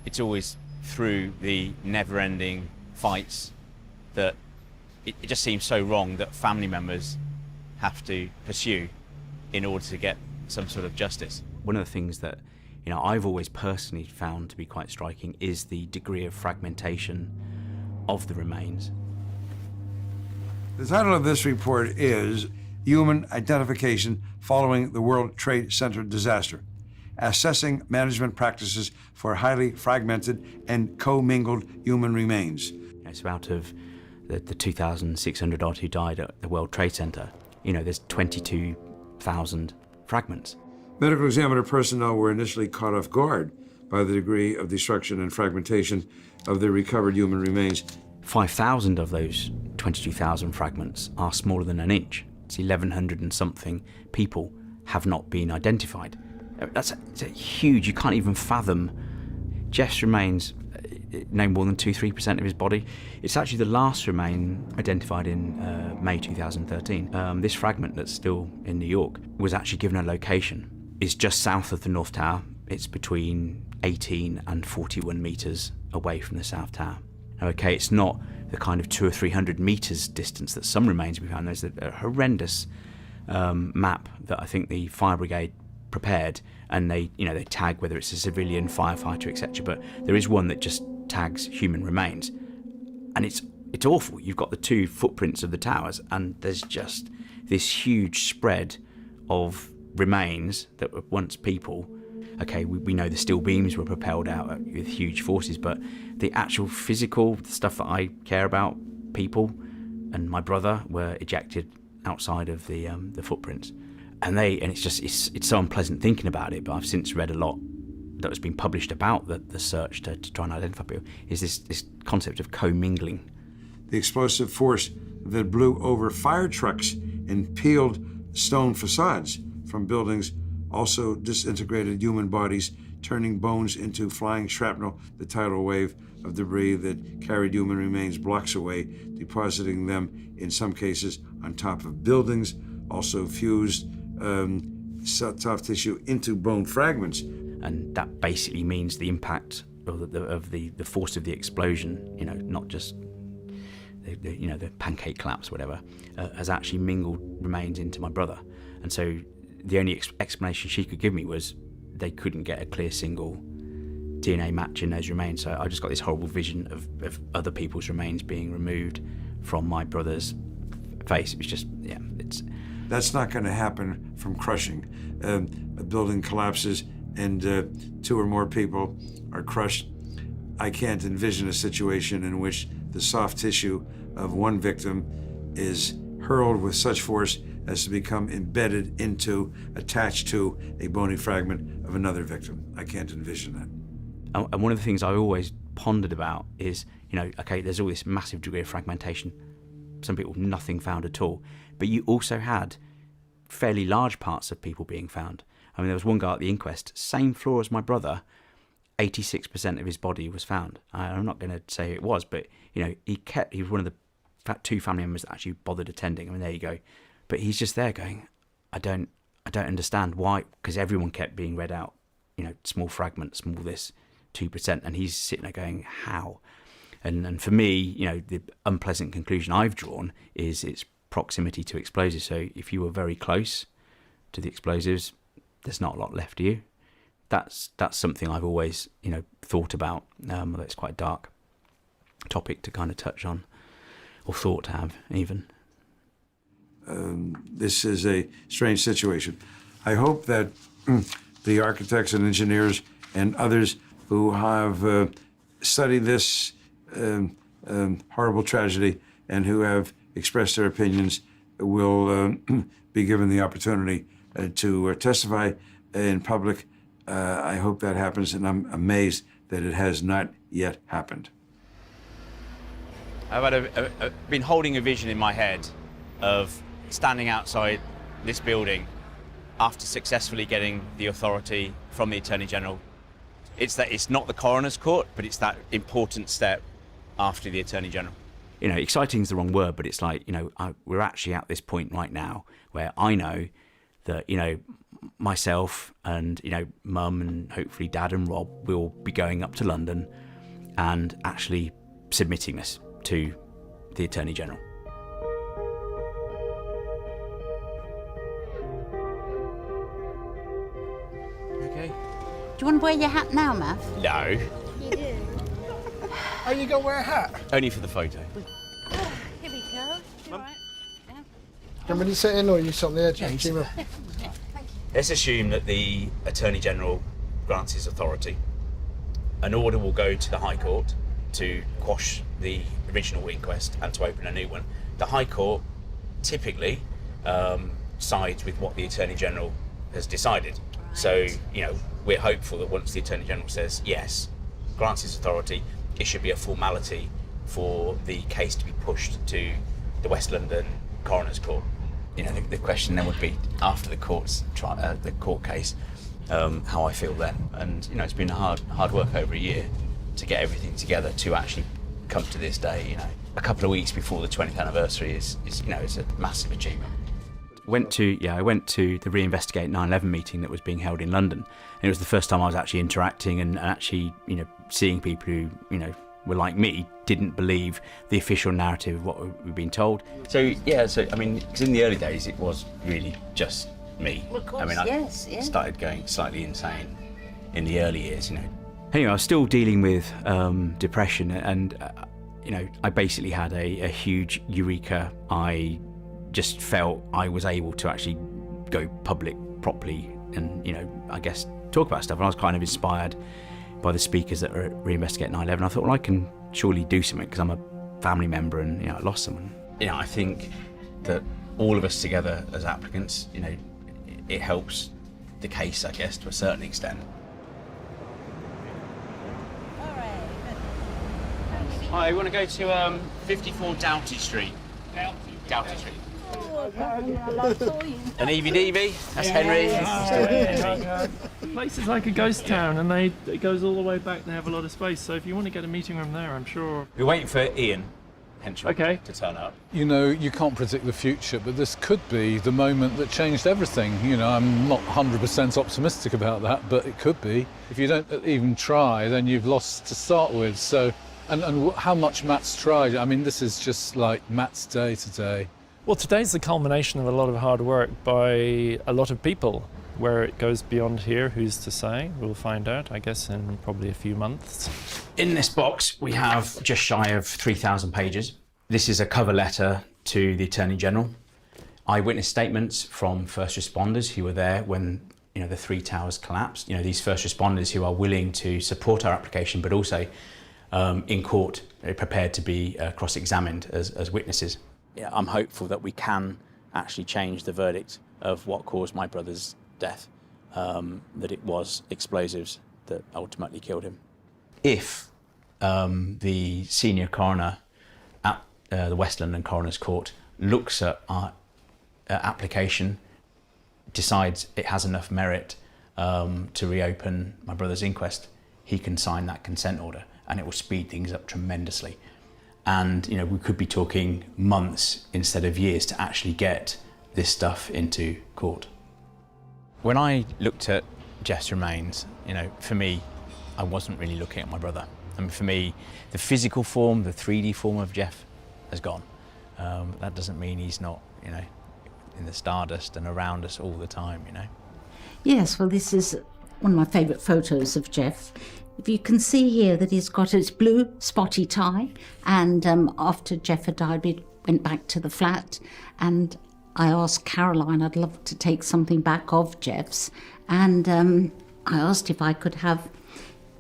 [SPEAKER 6] it's always through the never-ending fights that it just seems so wrong that family members have to pursue in order to get some sort of justice. One of the things that I've always personally found to be quite striking is the degree of fragmentation of the remains.
[SPEAKER 1] The title of this report is Human Identification Following the World Trade Center Disaster, Assessing Management Practices for Highly Fragmented and Co-mingled Human Remains.
[SPEAKER 6] So out of the 2,600 odd who died at the World Trade Center, there's 22,000 fragments.
[SPEAKER 1] Medical examiner personnel were initially caught off guard by the degree of destruction and fragmentation of the recovered human remains.
[SPEAKER 6] 5,000 of those 22,000 fragments are smaller than an inch. It's 1,100 and something people have not been identified. That's huge. You can't even fathom. Jeff's remains no more than 2-3% of his body. It's actually the last remain identified in May 2013. This fragment that's still in New York was actually given a location. It's just south of the North Tower. It's between 18 and 41 meters away from the South Tower. Okay, it's not the kind of 200 or 300 meters distance that some remains we found. There's a horrendous map that I think the fire brigade prepared, and they tag whether it's a civilian, firefighter, etc. But there is one that just tags human remains, and it's awful. You've got the two footprints of the towers, and there's just this huge spread of remains that were once people. Okay, we know the steel beams were propelled out with huge forces, but the actual physical stuff that I care about, people and my brother, were ejected outside of the footprints. And it's so unpleasant thinking about it, but I've since read a lot that has been published about the search to try and identify people, is this concept of commingling.
[SPEAKER 1] The explosive force that blew over fire trucks and peeled stone facades from buildings also disintegrated human bodies, turning bones into flying shrapnel, the tidal wave of debris that carried human remains blocks away, depositing them, in some cases, on top of buildings, also fused soft tissue into bone fragments.
[SPEAKER 6] And that basically means the impact of the force of the explosion, not just the pancake collapse, whatever, has actually mingled remains into my brother. And so the only explanation she could give me was they couldn't get a clear single DNA match in those remains. So I just got this horrible vision of other people's remains being removed from my brother's face. It was just, it's...
[SPEAKER 1] That's not going to happen from crushing. A building collapses and 2 or more people are crushed. I can't envision a situation in which the soft tissue of one victim is hurled with such force as to become embedded into, attached to a bony fragment of another victim. I can't envision that.
[SPEAKER 6] And one of the things I always pondered about is, okay, there's all this massive degree of fragmentation. Some people, nothing found at all. But you also had fairly large parts of people being found. I mean, there was one guy at the inquest, same floor as my brother, 86% of his body was found. I'm not going to say it was, but, he was one of the 2 family members that actually bothered attending. I mean, there you go. But he's just there going, I don't understand why, because everyone kept being read out, small fragments, small this, 2%, and he's sitting there going, how? And for me, the unpleasant conclusion I've drawn is its proximity to explosives. So if you were very close to the explosives, there's not a lot left of you. That's something I've always, thought about, although it's quite a dark topic to kind of touch on, or thought to have even.
[SPEAKER 1] This is a strange situation. I hope that the architects and engineers and others who have studied this horrible tragedy and who have expressed their opinions will be given the opportunity to testify in public. I hope that happens, and I'm amazed that it has not yet happened.
[SPEAKER 10] I've been holding a vision in my head of standing outside this building after successfully getting the authority from the Attorney General. It's not the coroner's court, but it's that important step after the Attorney General.
[SPEAKER 6] Exciting is the wrong word, but it's like, we're actually at this point right now where I know that, myself and, Mum and hopefully Dad and Rob will be going up to London and actually submitting this to the Attorney General.
[SPEAKER 11] Do you want to wear your hat now, Mav?
[SPEAKER 10] No.
[SPEAKER 11] You do.
[SPEAKER 12] Are you gonna wear a hat?
[SPEAKER 10] Only for the photo.
[SPEAKER 11] Here we go. All right.
[SPEAKER 12] Do you want me to sit in or you sit on the edge? Jima?
[SPEAKER 10] Let's assume that the Attorney General grants his authority. An order will go to the High Court to quash the original inquest and to open a new one. The High Court typically sides with what the Attorney General has decided. So, you know, we're hopeful that once the Attorney General says yes, grants his authority, it should be a formality for the case to be pushed to the West London Coroner's Court. You know, the question then would be, after the court case, how I feel then. And, you know, it's been hard work over a year to get everything together to actually come to this day. You know, a couple of weeks before the 20th anniversary is you know, it's a massive achievement. I went to the Reinvestigate 9/11 meeting that was being held in London, and it was the first time I was actually interacting and actually, you know, seeing people who, you know, were like me, didn't believe the official narrative of what we've been told. So yeah, I mean, because in the early days it was really just me.
[SPEAKER 11] Of course,
[SPEAKER 10] I mean,
[SPEAKER 11] yes, yeah.
[SPEAKER 10] started going slightly insane in the early years, you know. Anyway, I was still dealing with depression, and you know, I basically had a huge eureka. I just felt I was able to actually go public properly and, you know, I guess talk about stuff. And I was kind of inspired by the speakers that were at Reinvestigate 9/11. I thought, well, I can surely do something because I'm a family member and, you know, I lost someone. You know, I think that all of us together as applicants, you know, it helps the case, I guess, to a certain extent. Hi, we want to go to 54 Doughty Street. Doughty Street. An EVDB, that's Henry.
[SPEAKER 13] The place is like a ghost town, and it goes all the way back. They have a lot of space, so if you want to get a meeting room there, I'm sure.
[SPEAKER 10] We're waiting for Ian Henchman to turn up.
[SPEAKER 15] You know, you can't predict the future, but this could be the moment that changed everything. You know, I'm not 100% optimistic about that, but it could be. If you don't even try, then you've lost to start with. So, and how much Matt's tried. I mean, this is just like Matt's day today.
[SPEAKER 13] Well, today's the culmination of a lot of hard work by a lot of people. Where it goes beyond here, who's to say? We'll find out, I guess, in probably a few months.
[SPEAKER 10] In this box, we have just shy of 3,000 pages. This is a cover letter to the Attorney General. Eyewitness statements from first responders who were there when, you know, the three towers collapsed. You know, these first responders who are willing to support our application, but also in court, prepared to be cross-examined as witnesses. Yeah, I'm hopeful that we can actually change the verdict of what caused my brother's death, that it was explosives that ultimately killed him. If the senior coroner at the West London Coroner's Court looks at our application, decides it has enough merit to reopen my brother's inquest, he can sign that consent order, and it will speed things up tremendously. And, you know, we could be talking months instead of years to actually get this stuff into court. When I looked at Jeff's remains, you know, for me, I wasn't really looking at my brother. I mean, for me, the physical form, the 3D form of Jeff has gone. That doesn't mean he's not, you know, in the stardust and around us all the time, you know.
[SPEAKER 11] Yes, well, this is one of my favourite photos of Jeff. If you can see here that he's got his blue spotty tie, and after Jeff had died, we went back to the flat, and I asked Caroline, I'd love to take something back of Jeff's, and I asked if I could have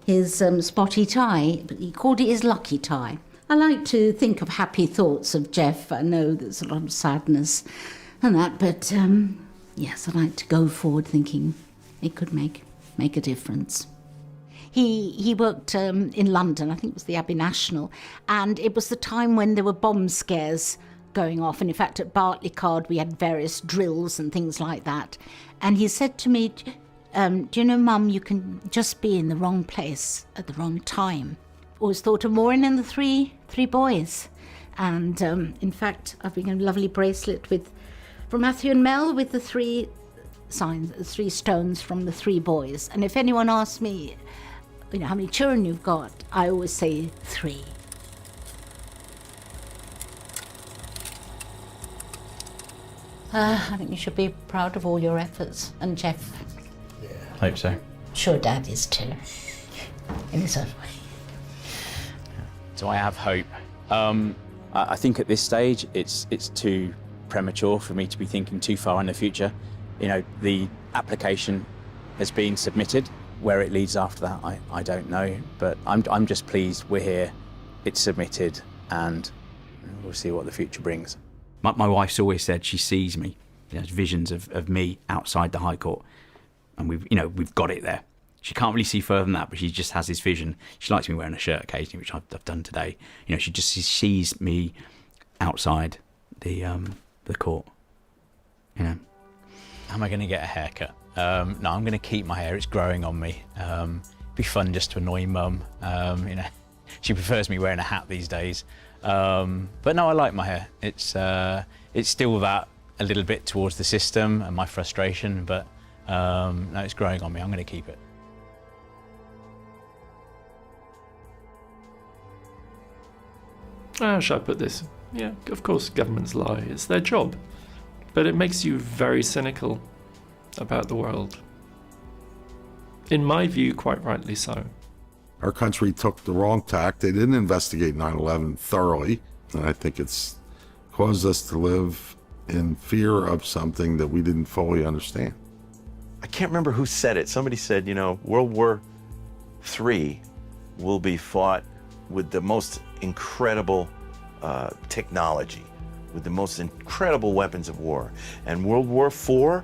[SPEAKER 11] his spotty tie, but he called it his lucky tie. I like to think of happy thoughts of Jeff. I know there's a lot of sadness and that, but yes, I like to go forward thinking it could make a difference. He worked in London, I think it was the Abbey National, and it was the time when there were bomb scares going off, and in fact at Bartleycard we had various drills and things like that. And he said to me, do you know, Mum, you can just be in the wrong place at the wrong time. Always thought of Maureen and the three boys. And in fact, I've been given a lovely bracelet from Matthew and Mel with the three signs, the three stones from the three boys. And if anyone asks me, you know, how many children you've got, I always say 3. I think you should be proud of all your efforts, and Jeff.
[SPEAKER 10] Yeah. Hope so.
[SPEAKER 11] Sure, Dad is too, in his own way.
[SPEAKER 10] Do I have hope? I think at this stage it's too premature for me to be thinking too far in the future. You know, the application has been submitted. Where it leads after that, I don't know. But I'm just pleased we're here, it's submitted, and we'll see what the future brings. My wife's always said she sees me, you know, visions of me outside the High Court, and we've got it there. She can't really see further than that, but she just has this vision. She likes me wearing a shirt occasionally, which I've done today. You know, she just sees me outside the court. You know, am I going to get a haircut? No, I'm going to keep my hair. It's growing on me. It'd be fun just to annoy Mum. You know, she prefers me wearing a hat these days. But no, I like my hair. It's still that a little bit towards the system and my frustration, but no, it's growing on me. I'm going to keep it.
[SPEAKER 13] How should I put this? Yeah, of course governments lie. It's their job. But it makes you very cynical about the world. In my view, quite rightly so.
[SPEAKER 14] Our country took the wrong tack. They didn't investigate 9/11 thoroughly. And I think it's caused us to live in fear of something that we didn't fully understand.
[SPEAKER 5] I can't remember who said it. Somebody said, you know, World War III will be fought with the most incredible technology, with the most incredible weapons of war. And World War IV